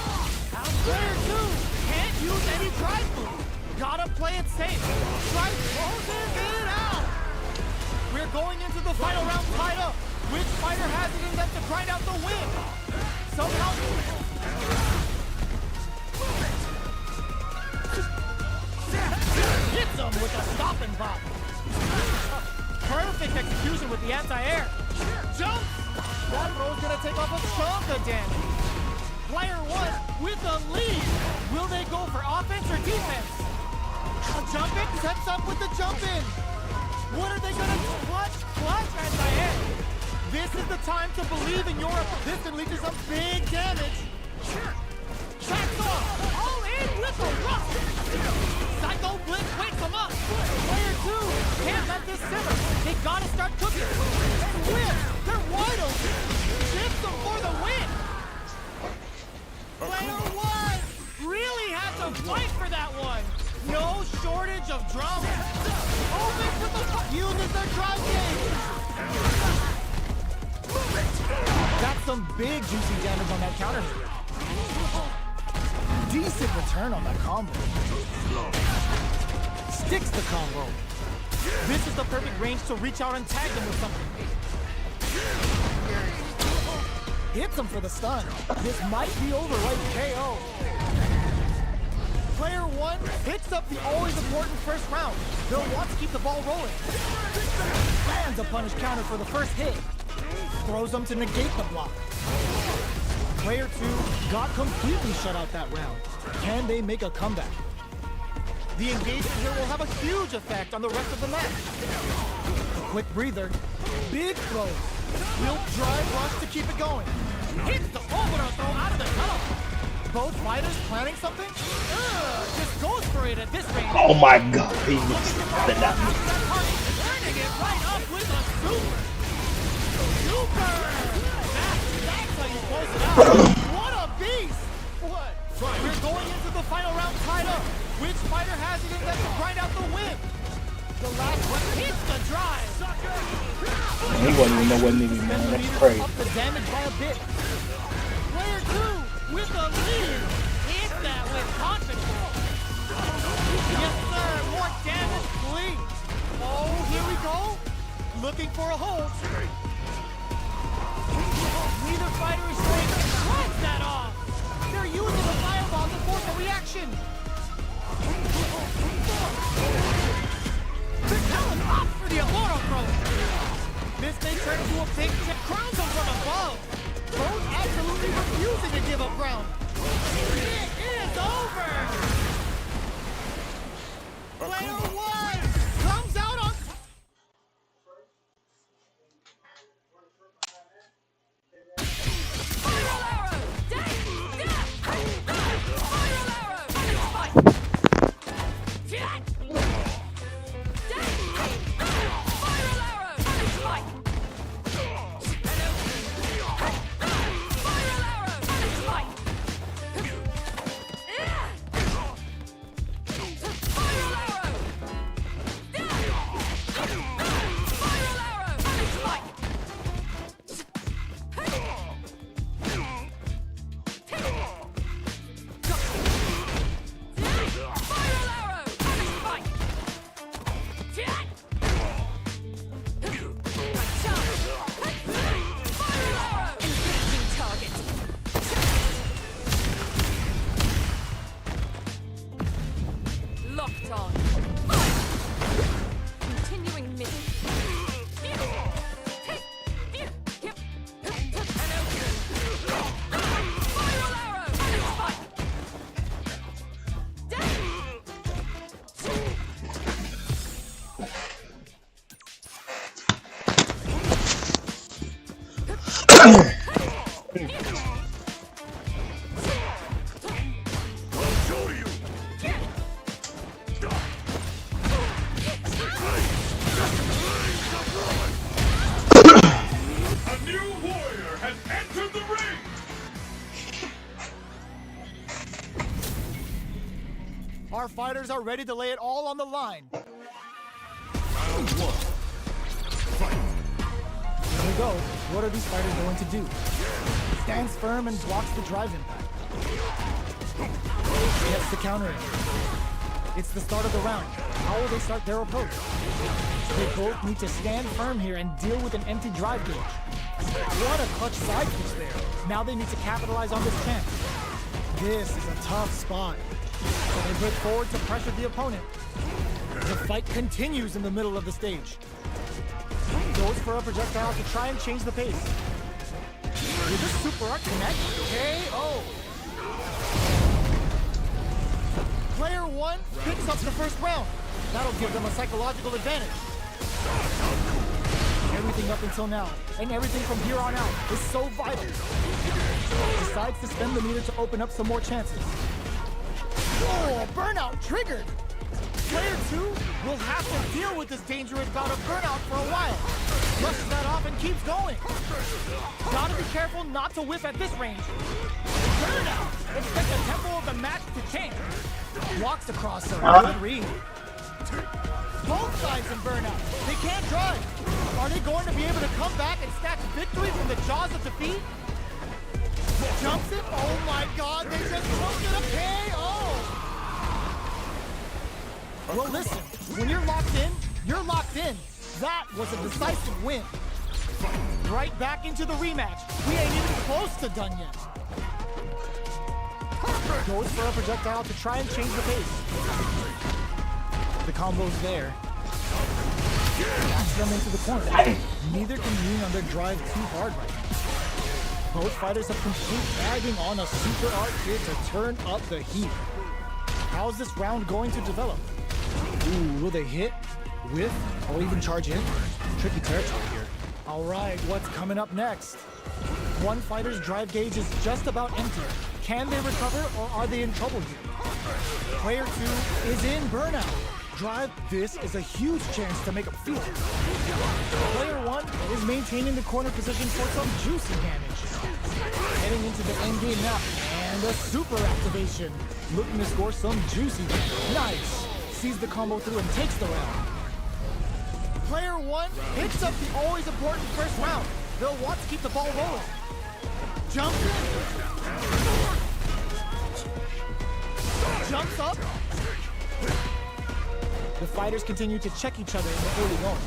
[SPEAKER 3] Out player 2. Can't use any drive move. Gotta play it safe. Drive closes it out. We're going into the final round tied up. Which fighter has it in them to grind out the win? Somehow. Hits him with a stopping bop. Perfect execution with the anti-air. Jump! That throw's gonna take off a chunk of damage. Player 1 with the lead. Will they go for offense or defense? A jump in sets up with the jump in. What are they gonna do? Clutch anti-air. This is the time to believe in your opponent. This can lead to some big damage. Tracks off. All in with the rush. Psycho Blitz wakes him up. Player 2 can't let this simmer. They gotta start cooking. And whip. They're wide open. Shifts them for the win. Player 1 really had to fight for that one. No shortage of drama. Open for the uses their drive game. Got some big juicy damage on that counter. Decent return on that combo. Sticks the combo. This is the perfect range to reach out and tag them with something. Hits him for the stun. This might be over like KO. Player 1 hits up the always important first round. They'll want to keep the ball rolling. Lands a punish counter for the first hit. Throws them to negate the block. Player 2 got completely shut out that round. Can they make a comeback? The engagement here will have a huge effect on the rest of the match. Quick breather. Big throw. Will drive rush to keep it going. Hits the overthrow throw out of the tunnel. Both fighters planning something? Just goes for it at this range.
[SPEAKER 1] Oh my god, he missed it. That
[SPEAKER 2] Turning it right up with a super. Super! That's how you close it out. What a beast! What? We're going into the final round tied up. Which fighter has it in them to grind out the win? The last one hits the drive.
[SPEAKER 1] he wasn't even nowhere near me, man. That's crazy.
[SPEAKER 3] Up the damage by a bit.
[SPEAKER 2] Player 2 with the lead. Hit that with confidence. Yes, sir. More damage, please. Oh, here we go. Looking for a hold. Neither fighter is safe. Close that off. They're using the fireball to force a reaction. Up for the Amoro throw. This may turn into a big tip. Crowns them from above. Both absolutely refusing to give up ground. It is over. Player 1 comes out on.
[SPEAKER 4] Spiral arrow! Spiral arrow! Fight! Spiral arrow! Fight! Spiral arrow! Fight! Spiral arrow! Spiral arrow! Fight! Spiral arrow! Fight! Spiral arrow! Engaging target. Locked on. Continuing mission. Spiral arrow! Fight!
[SPEAKER 3] Our fighters are ready to lay it all on the line.
[SPEAKER 6] Round one.
[SPEAKER 3] Here we go. What are these fighters going to do? Stands firm and blocks the drive impact. Gets the counter in. It's the start of the round. How will they start their approach? They both need to stand firm here and deal with an empty drive gauge. What a clutch side pitch there. Now they need to capitalize on this chance. This is a tough spot. So they break forward to pressure the opponent. The fight continues in the middle of the stage. Goes for a projectile to try and change the pace. Will this super art connect? KO! Player one picks up the first round. That'll give them a psychological advantage. Everything up until now, and everything from here on out, is so vital. Decides to spend the meter to open up some more chances. Oh, burnout triggered! Player two will have to deal with this dangerous bout of burnout for a while. Brushes that off and keeps going. Gotta be careful not to whiff at this range. Burnout! Expect the tempo of the match to change. Walks across a good read. Both sides in burnout. They can't drive. Are they going to be able to come back and snatch victory from the jaws of defeat? Jumps it. Oh my god, they just took it a KO. Well, listen, when you're locked in, you're locked in. That was a decisive win. Right back into the rematch. We ain't even close to done yet. Goes for a projectile to try and change the pace. The combo's there. Backs them into the corner. Neither can lean on their drive too hard right now. Both fighters have complete bagging on a super art here to turn up the heat. How's this round going to develop? Ooh, will they hit, whiff, or even charge in? Tricky territory here. All right, what's coming up next? One fighter's drive gauge is just about empty. Can they recover, or are they in trouble here? Player two is in burnout. Drive, this is a huge chance to make up field. Player one is maintaining the corner position for some juicy damage. Heading into the end game now, and a super activation. Looking to score some juicy damage. Nice. Sees the combo through and takes the round. Player one picks up the always important first round. They'll want to keep the ball rolling. Jumps in. Jumps up. The fighters continue to check each other in the early going.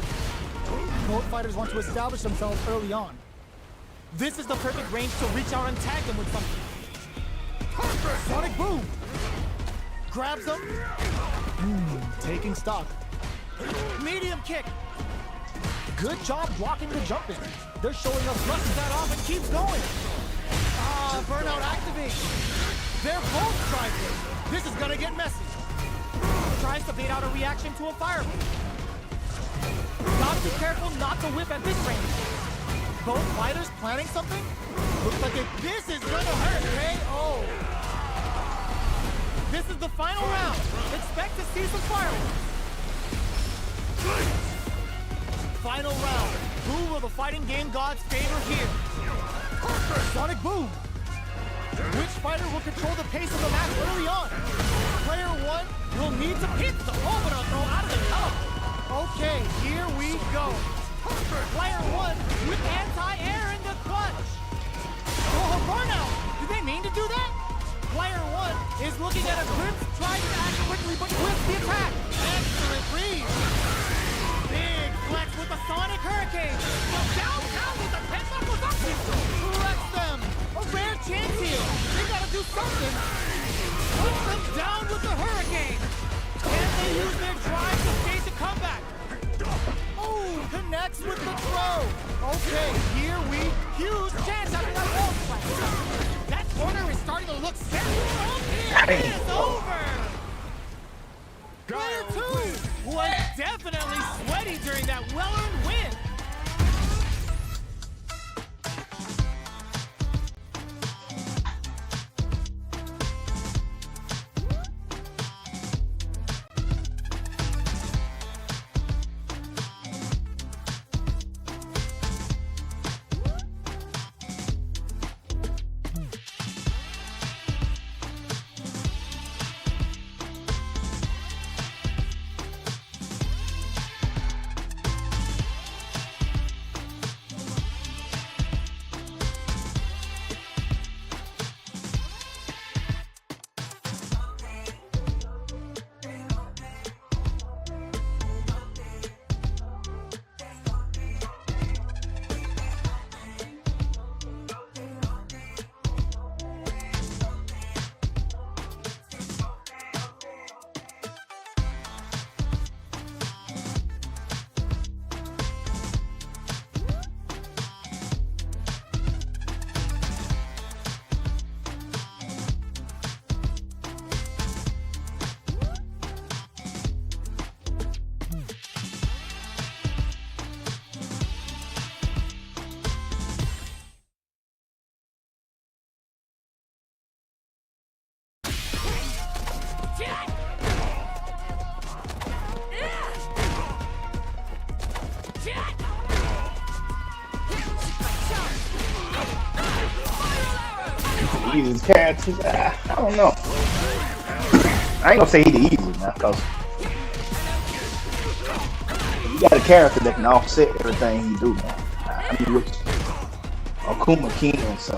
[SPEAKER 3] Both fighters want to establish themselves early on. This is the perfect range to reach out and tag them with something. Sonic boom! Grabs them. Taking stock. Medium kick. Good job blocking the jump in. They're showing us brushes that off and keeps going. Ah, burnout activates. They're both driving. This is gonna get messy. Tries to bait out a reaction to a fireball. Gotta be careful not to whip at this range. Both fighters planning something? Looks like this is gonna hurt. KO. This is the final round. Expect to see some fireworks. Final round. Who will the fighting game gods favor here? Sonic boom. Which fighter will control the pace of the match early on? Player one will need to hit the overall throw out of the tunnel. Okay, here we go. Player one with anti-air in the clutch. Oh, burnout! Did they mean to do that? Player one is looking at a Grips, trying to act quickly, but whiffs the attack. Excellent read. Big flex with the Sonic Hurricane. Downtown with the Pentacles up pistol. Flex them. A rare chance here. They gotta do something. Put them down with the Hurricane. Can they use their drive to stage a comeback? Oh, connects with the throw. Okay, here we huge chance after that wall splash. That corner is starting to look set. It is over. Player two was definitely sweaty during that well-earned win.
[SPEAKER 1] easiest characters. I don't know. I ain't gonna say he the easiest now, cause you got a character that can offset everything he do, man. I mean, with Akuma King, so.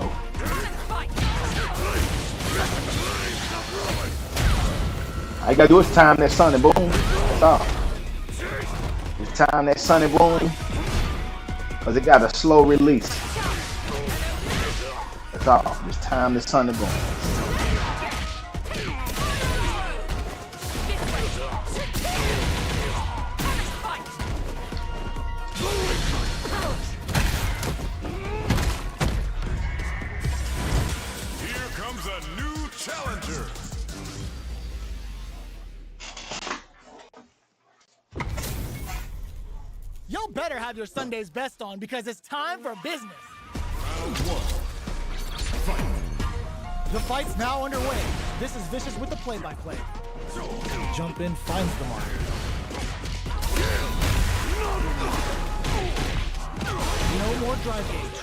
[SPEAKER 1] All you gotta do is time that Sonic Boom. That's all. Just time that Sonic Boom, cause it got a slow release. That's all. Just time the Sonic Boom.
[SPEAKER 6] Here comes a new challenger.
[SPEAKER 3] Y'all better have your Sunday's best on because it's time for business. The fight's now underway. This is Vicious with the play-by-play. Jump in, finds the mark. No more drive gauge.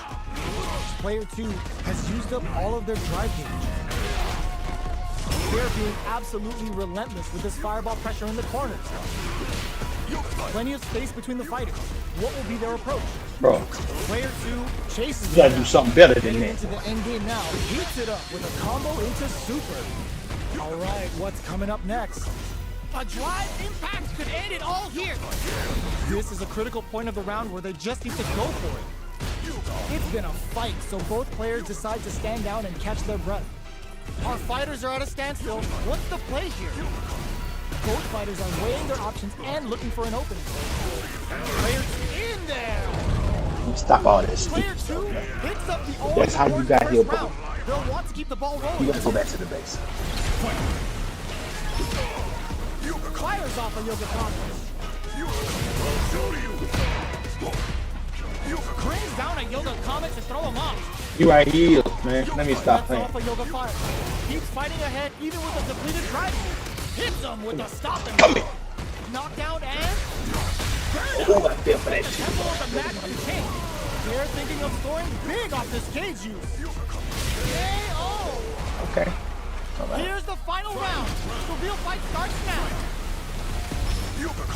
[SPEAKER 3] Player 2 has used up all of their drive gauge. They're being absolutely relentless with this fireball pressure in the corners. Plenty of space between the fighters. What will be their approach?
[SPEAKER 1] Bro,
[SPEAKER 3] Player 2 chases
[SPEAKER 1] you gotta do something better than
[SPEAKER 3] Getting
[SPEAKER 1] that.
[SPEAKER 3] into the end game now. Heats it up with a combo into super. All right, what's coming up next?
[SPEAKER 2] A drive impact could end it all here.
[SPEAKER 3] This is a critical point of the round where they just need to go for it. It's been a fight, so both players decide to stand down and catch their breath.
[SPEAKER 2] Our fighters are at a standstill. What's the play here?
[SPEAKER 3] Both fighters are weighing their options and looking for an opening.
[SPEAKER 2] Players in there.
[SPEAKER 1] Stop all this.
[SPEAKER 2] Player 2 picks up the only
[SPEAKER 1] That's how you got here, bro.
[SPEAKER 2] round. They'll want to keep the ball
[SPEAKER 1] You
[SPEAKER 2] rolling.
[SPEAKER 1] gotta go back to the base.
[SPEAKER 2] Fires off a Yoga Congress. Brings down a Yoga Comet to throw him off.
[SPEAKER 1] You right here, man. Let me stop
[SPEAKER 2] Lets
[SPEAKER 1] playing.
[SPEAKER 2] off a Yoga Fire. Keeps fighting ahead even with a depleted drive. Hits him with a stop and
[SPEAKER 1] Come here.
[SPEAKER 2] knockdown and
[SPEAKER 1] Oh, I feel for that shit.
[SPEAKER 2] tempo of the match can change. They're thinking of scoring big off this cage use. KO!
[SPEAKER 1] Okay. All right.
[SPEAKER 2] Here's the final round. The real fight starts now.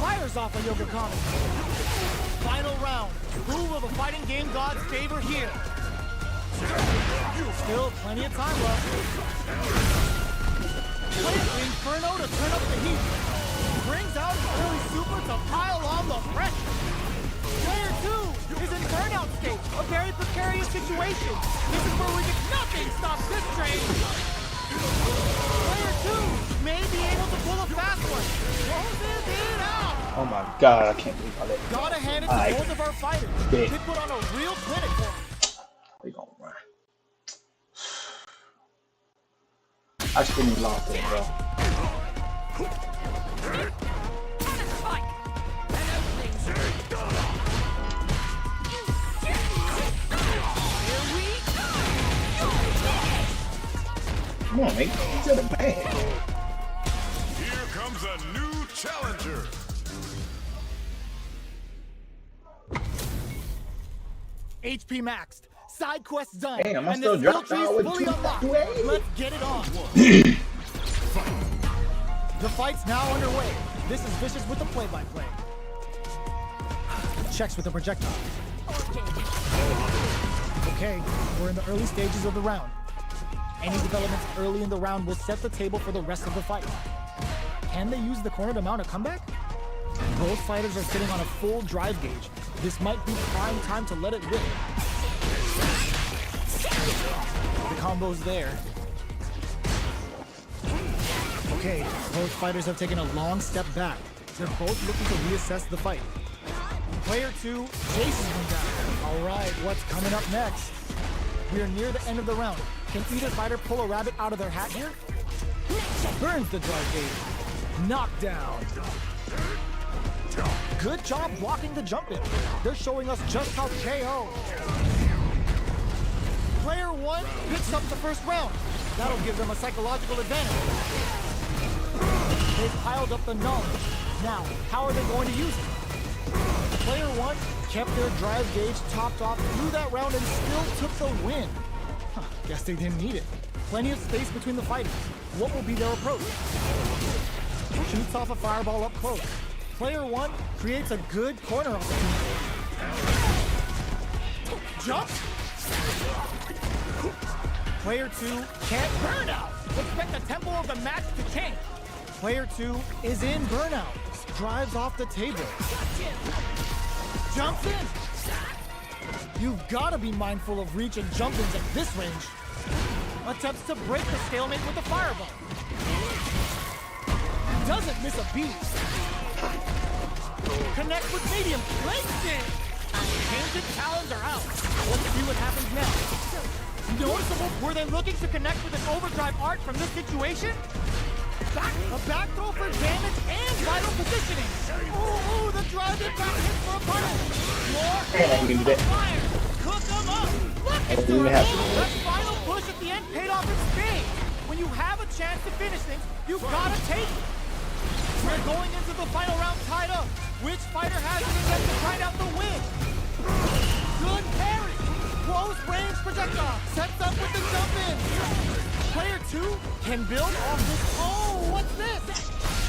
[SPEAKER 2] Fires off a Yoga Comet. Final round. Who will the fighting game gods favor here? Still plenty of time left. Plays Inferno to turn up the heat. Brings out an early super to pile on the pressure. Player 2 is in burnout state, a very precarious situation. This is where nothing stops this train. Player 2 may be able to pull a fast one. Closes it out.
[SPEAKER 1] Oh my god, I can't believe all that.
[SPEAKER 2] Gotta hand it to
[SPEAKER 1] Alright.
[SPEAKER 2] both of our fighters.
[SPEAKER 1] Yeah.
[SPEAKER 2] They put on a real clinic for him.
[SPEAKER 1] We gonna run. I still need lost that, bro.
[SPEAKER 4] Spike. An opening. Here we
[SPEAKER 1] Come on, mate. You're the man.
[SPEAKER 6] Here comes a new challenger.
[SPEAKER 2] HP maxed. Side quest done.
[SPEAKER 1] Damn, I
[SPEAKER 2] and
[SPEAKER 1] still
[SPEAKER 2] the skill
[SPEAKER 1] dropped
[SPEAKER 2] tree's
[SPEAKER 1] out with
[SPEAKER 2] fully
[SPEAKER 1] 2
[SPEAKER 2] unlocked.
[SPEAKER 1] ways.
[SPEAKER 2] Let's get it on. The fight's now underway. This is Vicious with the play-by-play. Checks with the projectile. Okay, we're in the early stages of the round. Any developments early in the round will set the table for the rest of the fight. Can they use the corner to mount a comeback? Both fighters are sitting on a full drive gauge. This might be prime time to let it rip. The combo's there. Okay, both fighters have taken a long step back. They're both looking to reassess the fight. Player 2 chases them down. All right, what's coming up next? We are near the end of the round. Can either fighter pull a rabbit out of their hat here? Burns the drive gauge. Knockdown. Good job blocking the jump in. They're showing us just how KO. Player 1 picks up the first round. That'll give them a psychological advantage. They've piled up the knowledge. Now, how are they going to use it? Player 1 kept their drive gauge topped off through that round and still took the win.
[SPEAKER 3] Guess they didn't need it. Plenty of space between the fighters. What will be their approach? Shoots off a fireball up close. Player 1 creates a good corner opportunity. Jump! Player 2 can't burn out. Expect the tempo of the match to change. Player 2 is in burnout. Drives off the table. Jumps in. You've got to be mindful of reach and jump-ins at this range. Attempts to break the stalemate with a fireball. Doesn't miss a beat. Connects with medium. Links it. Painted talons are out. Let's see what happens next. Noticeable, were they looking to connect with an overdrive art from this situation? A back throw for damage and vital positioning. Ooh, the drive impact hits for a puddle. More
[SPEAKER 1] You can do that.
[SPEAKER 3] fire. Cook them up. Look at
[SPEAKER 1] That didn't happen.
[SPEAKER 3] that final push at the end paid off in spades. When you have a chance to finish things, you've got to take it. We're going into the final round tied up. Which fighter has it against to find out the win? Good parry. Close range projectile. Sets up with the jump in. Player 2 can build off this. Oh, what's this?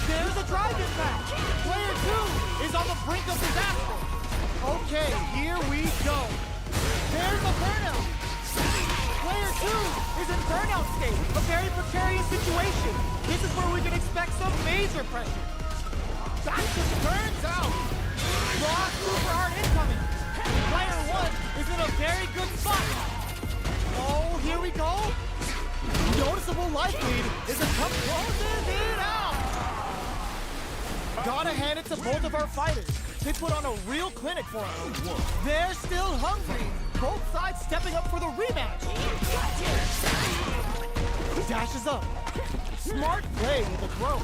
[SPEAKER 3] There's a drive impact. Player 2 is on the brink of disaster. Okay, here we go. There's a burnout. Player 2 is in burnout state. A very precarious situation. This is where we can expect some major pressure. That just burns out. Raw super hard incoming. Player 1 is in a very good spot. Oh, here we go. Noticeable life lead is a tough closes it out. Gotta hand it to both of our fighters. They put on a real clinic for us. They're still hungry. Both sides stepping up for the rematch. Dashes up. Smart play with the throw.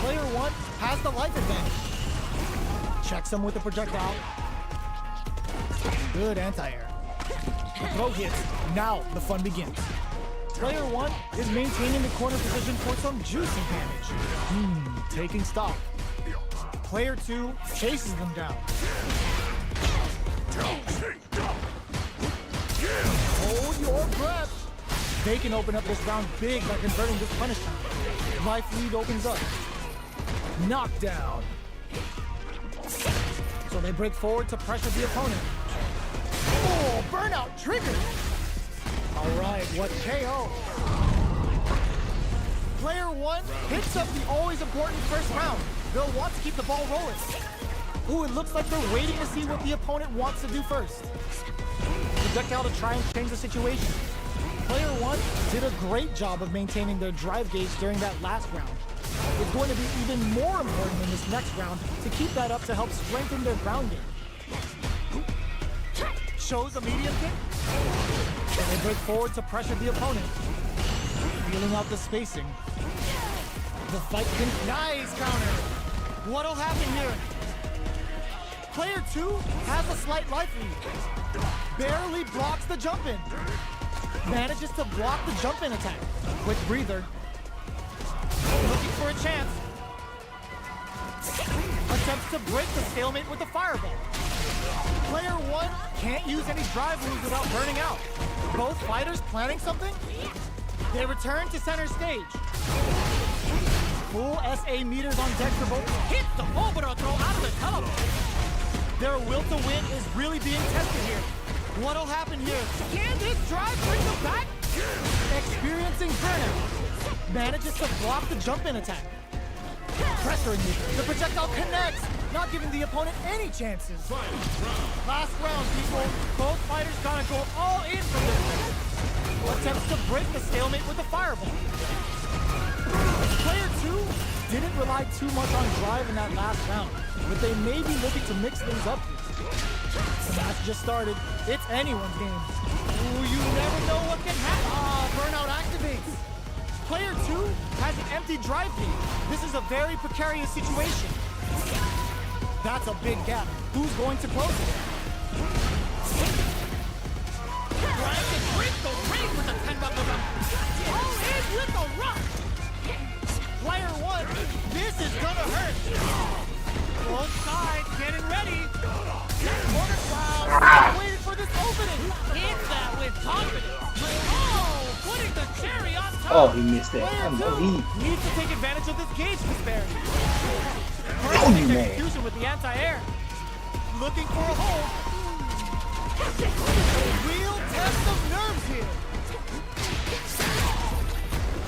[SPEAKER 3] Player 1 has the life advantage. Checks him with the projectile. Good anti-air. The throw hits. Now the fun begins. Player 1 is maintaining the corner position for some juicy damage. Taking stock. Player 2 chases them down. Hold your breath. They can open up this round big by converting this punish time. Life lead opens up. Knockdown. So they break forward to pressure the opponent. Oh, burnout triggered. All right, what KO? Player 1 picks up the always important first round. They'll want to keep the ball rolling. Ooh, it looks like they're waiting to see what the opponent wants to do first. Projectile to try and change the situation. Player 1 did a great job of maintaining their drive gauge during that last round. It's going to be even more important in this next round to keep that up to help strengthen their ground game. Shows a medium kick. And they break forward to pressure the opponent. Feeling out the spacing. The fight can... Nice counter! What'll happen here? Player 2 has a slight life lead. Barely blocks the jump in. Manages to block the jump in attack. Quick breather. Looking for a chance. Attempts to break the stalemate with the fireball. Player 1 can't use any drive moves without burning out. Both fighters planning something? They return to center stage. Full SA meters on deck for both. Hits the Obara throw out of the telephone. Their will to win is really being tested here. What'll happen here? Can this drive bring them back? Experiencing burnout. Manages to block the jump-in attack. Pressuring you. The projectile connects, not giving the opponent any chances. Last round, people. Both fighters gotta go all in from this. Attempts to break the stalemate with the fireball. Player 2 didn't rely too much on drive in that last round, but they may be looking to mix things up here. The match just started. It's anyone's game. Ooh, you never know what can happen. Burnout activates. Player 2 has an empty drive gauge. This is a very precarious situation. That's a big gap. Who's going to close it? Trying to break the ring with a 10-buckle run. All in with the rush. Player 1, this is gonna hurt. Both sides getting ready. Corner cloud waiting for this opening. Hits that with confidence. Oh!
[SPEAKER 1] Oh, he missed that.
[SPEAKER 2] Player
[SPEAKER 1] I know
[SPEAKER 2] 2
[SPEAKER 1] he.
[SPEAKER 2] needs to take advantage of this gauge disparity.
[SPEAKER 1] Oh,
[SPEAKER 2] Perfect
[SPEAKER 1] you man.
[SPEAKER 2] execution with the anti-air. Looking for a hold. Real test of nerves here.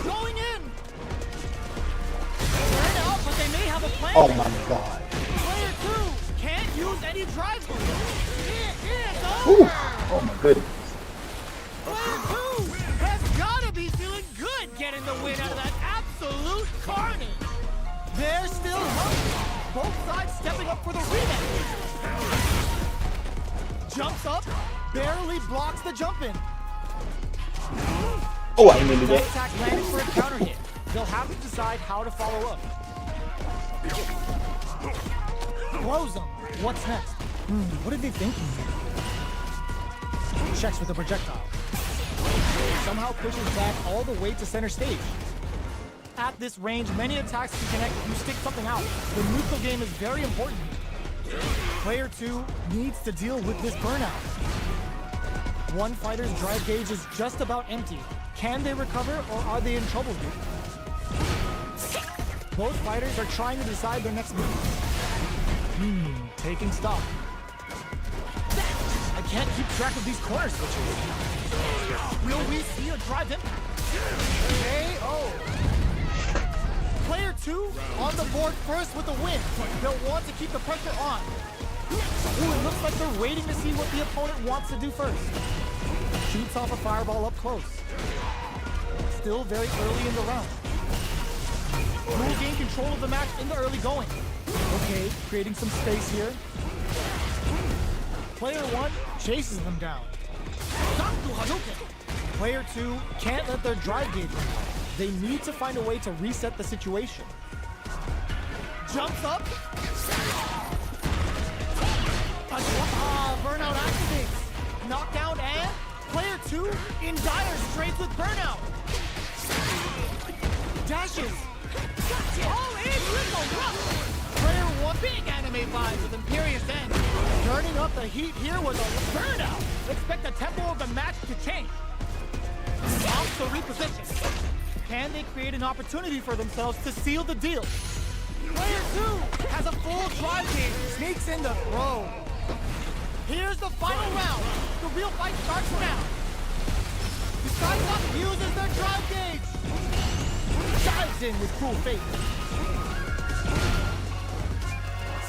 [SPEAKER 2] Going in. Burn out, but they may have a plan.
[SPEAKER 1] Oh my God.
[SPEAKER 2] Player 2 can't use any drive moves. It's
[SPEAKER 1] Ooh.
[SPEAKER 2] over.
[SPEAKER 1] Oh my goodness.
[SPEAKER 2] Player 2 has got to be feeling good getting the win out of that absolute carnage. They're still hungry. Both sides stepping up for the rematch. Jumps up, barely blocks the jump in.
[SPEAKER 1] Oh, I didn't mean to do
[SPEAKER 2] That
[SPEAKER 1] that.
[SPEAKER 2] attack landed for a counter hit. They'll have to decide how to follow up. Blows them. What's next? What are they thinking here? Checks with the projectile. Somehow pushes back all the way to center stage. At this range, many attacks can connect if you stick something out. The neutral game is very important. Player 2 needs to deal with this burnout. One fighter's drive gauge is just about empty. Can they recover or are they in trouble here? Both fighters are trying to decide their next move. Taking stock. I can't keep track of these corner switches. Will we see a drive in? KO. Player 2 on the board first with a win. They'll want to keep the pressure on. Ooh, it looks like they're waiting to see what the opponent wants to do first. Shoots off a fireball up close. Still very early in the round. Will gain control of the match in the early going. Okay, creating some space here. Player 1 chases them down. Player 2 can't let their drive gauge run out. They need to find a way to reset the situation. Jumps up. Burnout activates. Knockdown and player 2 in dire straits with burnout. Dashes. All in with the rush. Player 1 big anime vibes with Imperious End. Turning up the heat here with a burnout. Expect the tempo of the match to change. Off to reposition. Can they create an opportunity for themselves to seal the deal? Player 2 has a full drive gauge, sneaks in the throw. Here's the final round. The real fight starts now. Decides up, uses their drive gauge. Dives in with cool faith.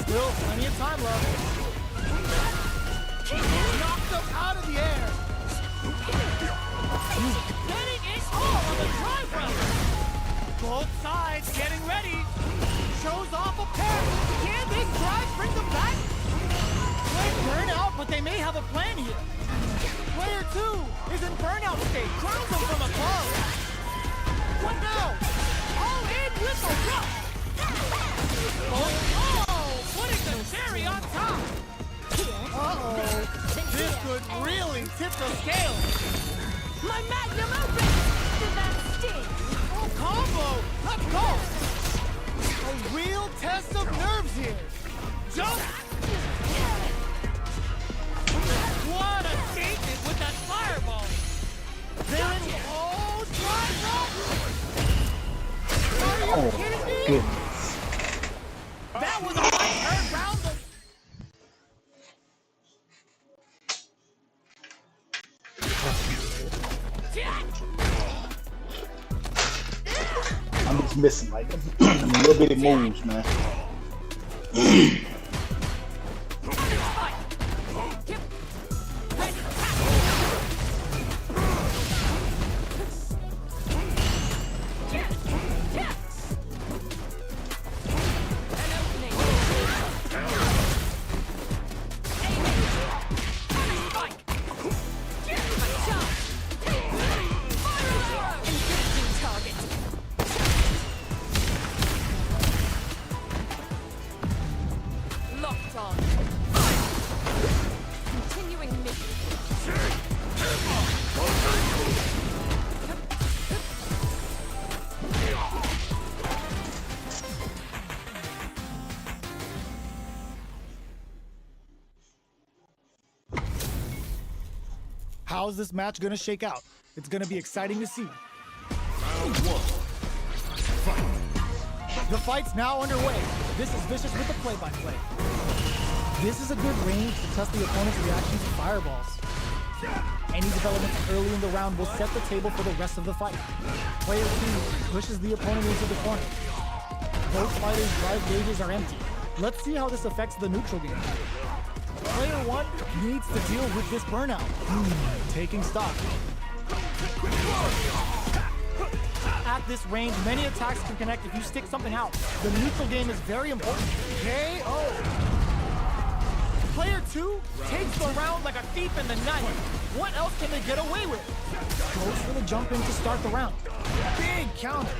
[SPEAKER 2] Still plenty of time left. Knocks them out of the air. Getting it all on the drive round. Both sides getting ready. Shows off a pair. Can this drive bring them back? They burn out, but they may have a plan here. Player 2 is in burnout state. Crowns them from above. What now? All in with the rush. Oh, putting the cherry on top. Uh-oh. This could really tip the scale.
[SPEAKER 4] My magnum opus! Did that sting?
[SPEAKER 2] Oh, combo! Let's go! A real test of nerves here. Jump! What a statement with that fireball! They're in all drive up! Are you kidding me?
[SPEAKER 1] Goodness.
[SPEAKER 2] That was a right turn round the...
[SPEAKER 1] I'm just missing like a little bitty moves, man.
[SPEAKER 4] Locked on. Continuing mission.
[SPEAKER 3] How's this match gonna shake out? It's gonna be exciting to see. The fight's now underway. This is Vicious with the play-by-play. This is a good range to test the opponent's reaction to fireballs. Any developments early in the round will set the table for the rest of the fight. Player 2 pushes the opponent into the corner. Both fighters' drive gauges are empty. Let's see how this affects the neutral game. Player 1 needs to deal with this burnout. Taking stock. At this range, many attacks can connect if you stick something out. The neutral game is very important. KO! Player 2 takes the round like a thief in the night. What else can they get away with? Goes for the jump in to start the round. Big counter.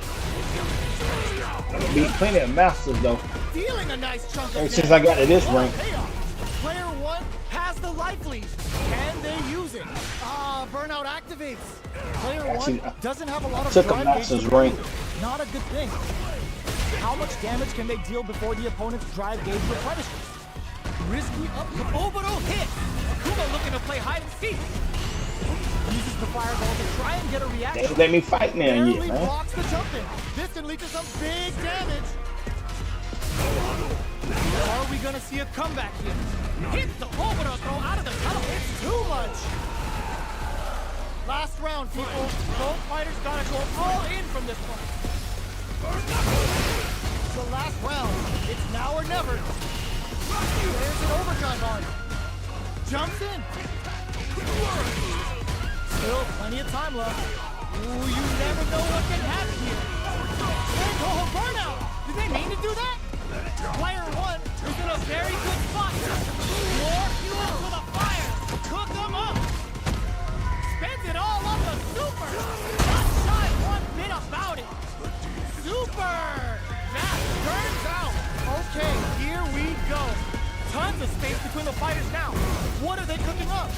[SPEAKER 1] Beat plenty of masters though.
[SPEAKER 3] Dealing a nice chunk of
[SPEAKER 1] Ever since I got to this
[SPEAKER 3] What a
[SPEAKER 1] rank.
[SPEAKER 3] payoff. Player 1 has the life lead. Can they use it? Burnout activates. Player 1
[SPEAKER 1] Actually,
[SPEAKER 3] doesn't have a lot of
[SPEAKER 1] took a
[SPEAKER 3] drive gauge
[SPEAKER 1] master's
[SPEAKER 3] to
[SPEAKER 1] rank.
[SPEAKER 3] play with. Not a good thing. How much damage can they deal before the opponent's drive gauge replenishes? Risky up. Oboro hit. Akuma looking to play hide and seek. Uses the fireball to try and get a
[SPEAKER 1] They
[SPEAKER 3] reaction.
[SPEAKER 1] ain't let me fight now
[SPEAKER 3] Barely
[SPEAKER 1] yet, man.
[SPEAKER 3] blocks the jump in. This can lead to some big damage. Are we gonna see a comeback here? Hits the Oboro throw out of the tunnel. It's too much. Last round, people. Both fighters gotta go all in from this one. The last round. It's now or never. There's an overtime on. Jumps in. Still plenty of time left. Ooh, you never know what can happen here. Oh, burnout! Did they mean to do that? Player 1 is in a very good spot. More fuel to the fire. Cook them up. Spends it all on the super. Not shy one bit about it. Super. That turns out. Okay, here we go. Tons of space between the fighters now. What are they cooking up?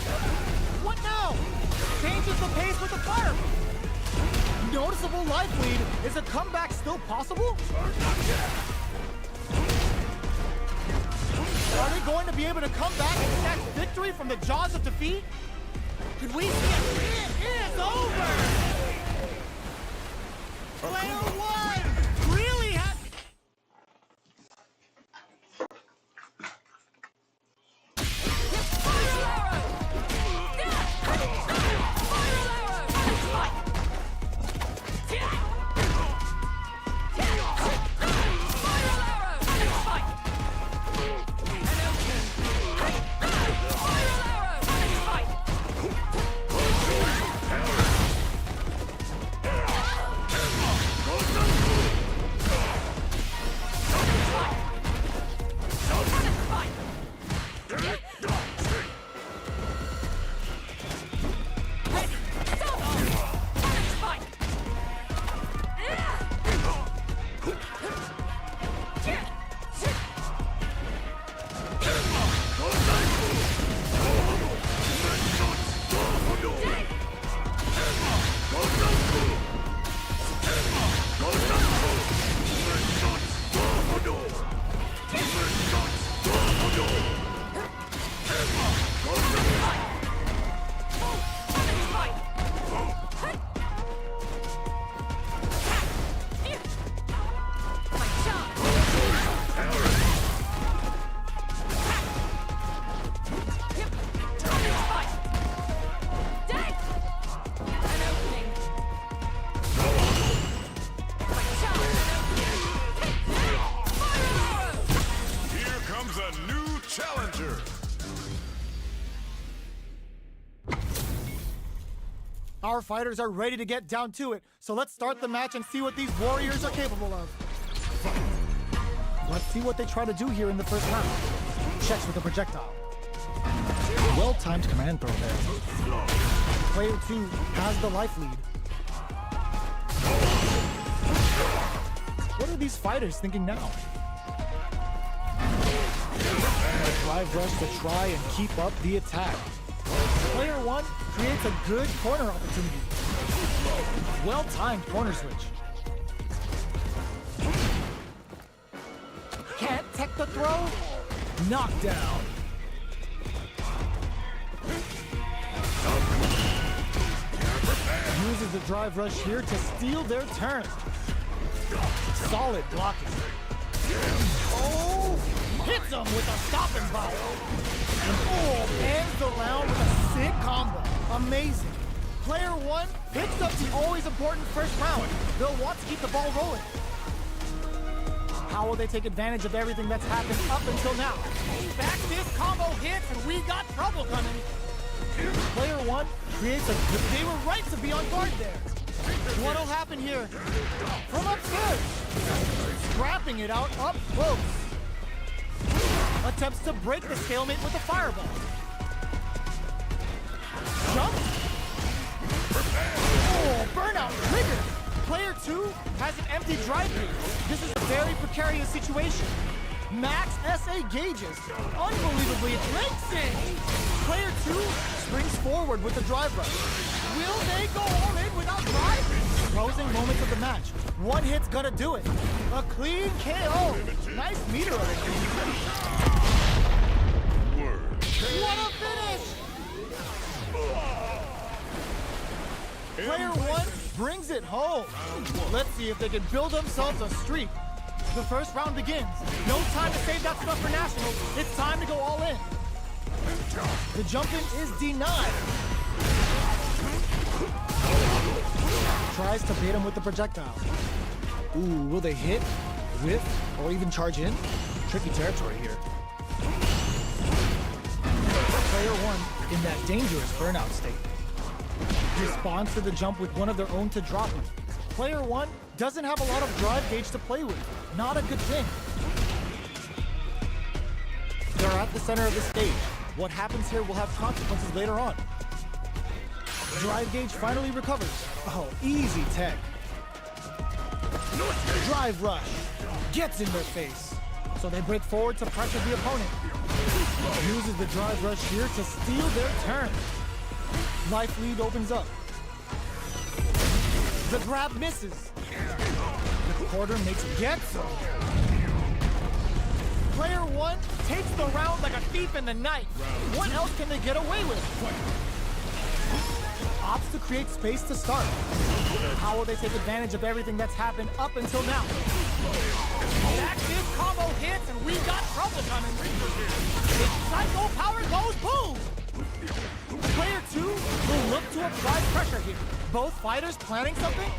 [SPEAKER 3] What now? Changes the pace with the fire. Noticeable life lead. Is a comeback still possible? Are they going to be able to come back and snatch victory from the jaws of defeat? Could we see it? It is over! Player 1 really has...
[SPEAKER 6] Here comes a new challenger.
[SPEAKER 3] Our fighters are ready to get down to it, so let's start the match and see what these warriors are capable of. Let's see what they try to do here in the first round. Checks with the projectile. Well-timed command throw there. Player 2 has the life lead. What are these fighters thinking now? A drive rush to try and keep up the attack. Player 1 creates a good corner opportunity. Well-timed corner switch. Can't tech the throw. Knockdown. Uses Uses the drive rush here to steal their turn. Solid blocking.
[SPEAKER 2] Oh, hits him with a stopping power. Oh, ends the round with a sick combo. Amazing. Player one picks up the always important first round. They'll want to keep the ball rolling.
[SPEAKER 3] How will they take advantage of everything that's happened up until now?
[SPEAKER 2] Back this combo hits and we got trouble coming.
[SPEAKER 3] Player one creates a good.
[SPEAKER 2] They were right to be on guard there. What'll happen here? From upstairs. Scrapping it out up close.
[SPEAKER 3] Attempts to break the stalemate with a fireball.
[SPEAKER 2] Jump. Oh, burnout triggered. Player two has an empty drive gauge. This is a very precarious situation. Max SA gauges. Unbelievably, it links in. Player two springs forward with the drive rush. Will they go all in without drive?
[SPEAKER 3] Closing moments of the match. One hit's gonna do it.
[SPEAKER 2] A clean KO. Nice meter of it. What a finish! Player one brings it home. Let's see if they can build themselves a streak. The first round begins. No time to save that stuff for Nationals. It's time to go all in. The jump-in is denied.
[SPEAKER 3] Tries to bait him with the projectile. Ooh, will they hit, whiff, or even charge in? Tricky territory here. Player one in that dangerous burnout state. Responds to the jump with one of their own to drop him. Player one doesn't have a lot of drive gauge to play with. Not a good thing. They're at the center of the stage. What happens here will have consequences later on. Drive gauge finally recovers. Oh, easy tech. Drive rush. Gets in their face. So they break forward to pressure the opponent. Uses the drive rush here to steal their turn. Life lead opens up. The grab misses. The quarter makes gets him.
[SPEAKER 2] Player one takes the round like a thief in the night. What else can they get away with?
[SPEAKER 3] Opts to create space to start. How will they take advantage of everything that's happened up until now?
[SPEAKER 2] Back this combo hits and we got trouble coming. Its psycho power goes boom! Player two will look to apply pressure here. Both fighters planning something?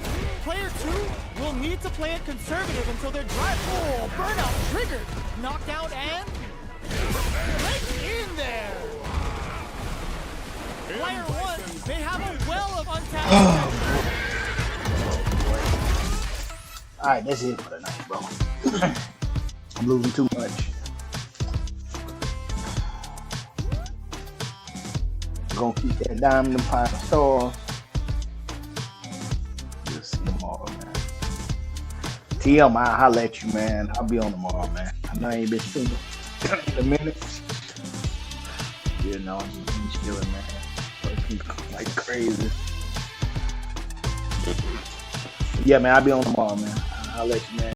[SPEAKER 2] Player two will need to play it conservative until their drive. Oh, burnout triggered. Knockdown and right in there. Player one, they have a well of untapped potential.
[SPEAKER 1] Alright, that's it for the night, bro. I'm losing too much. Gonna keep that diamond and pine stars. We'll see tomorrow, man. TM, I'll holler at you, man. I'll be on tomorrow, man. I know I ain't been seeing you in a minute. You know, I'm just chilling, man. Working like crazy. Yeah, man, I'll be on tomorrow, man. I'll let you, man.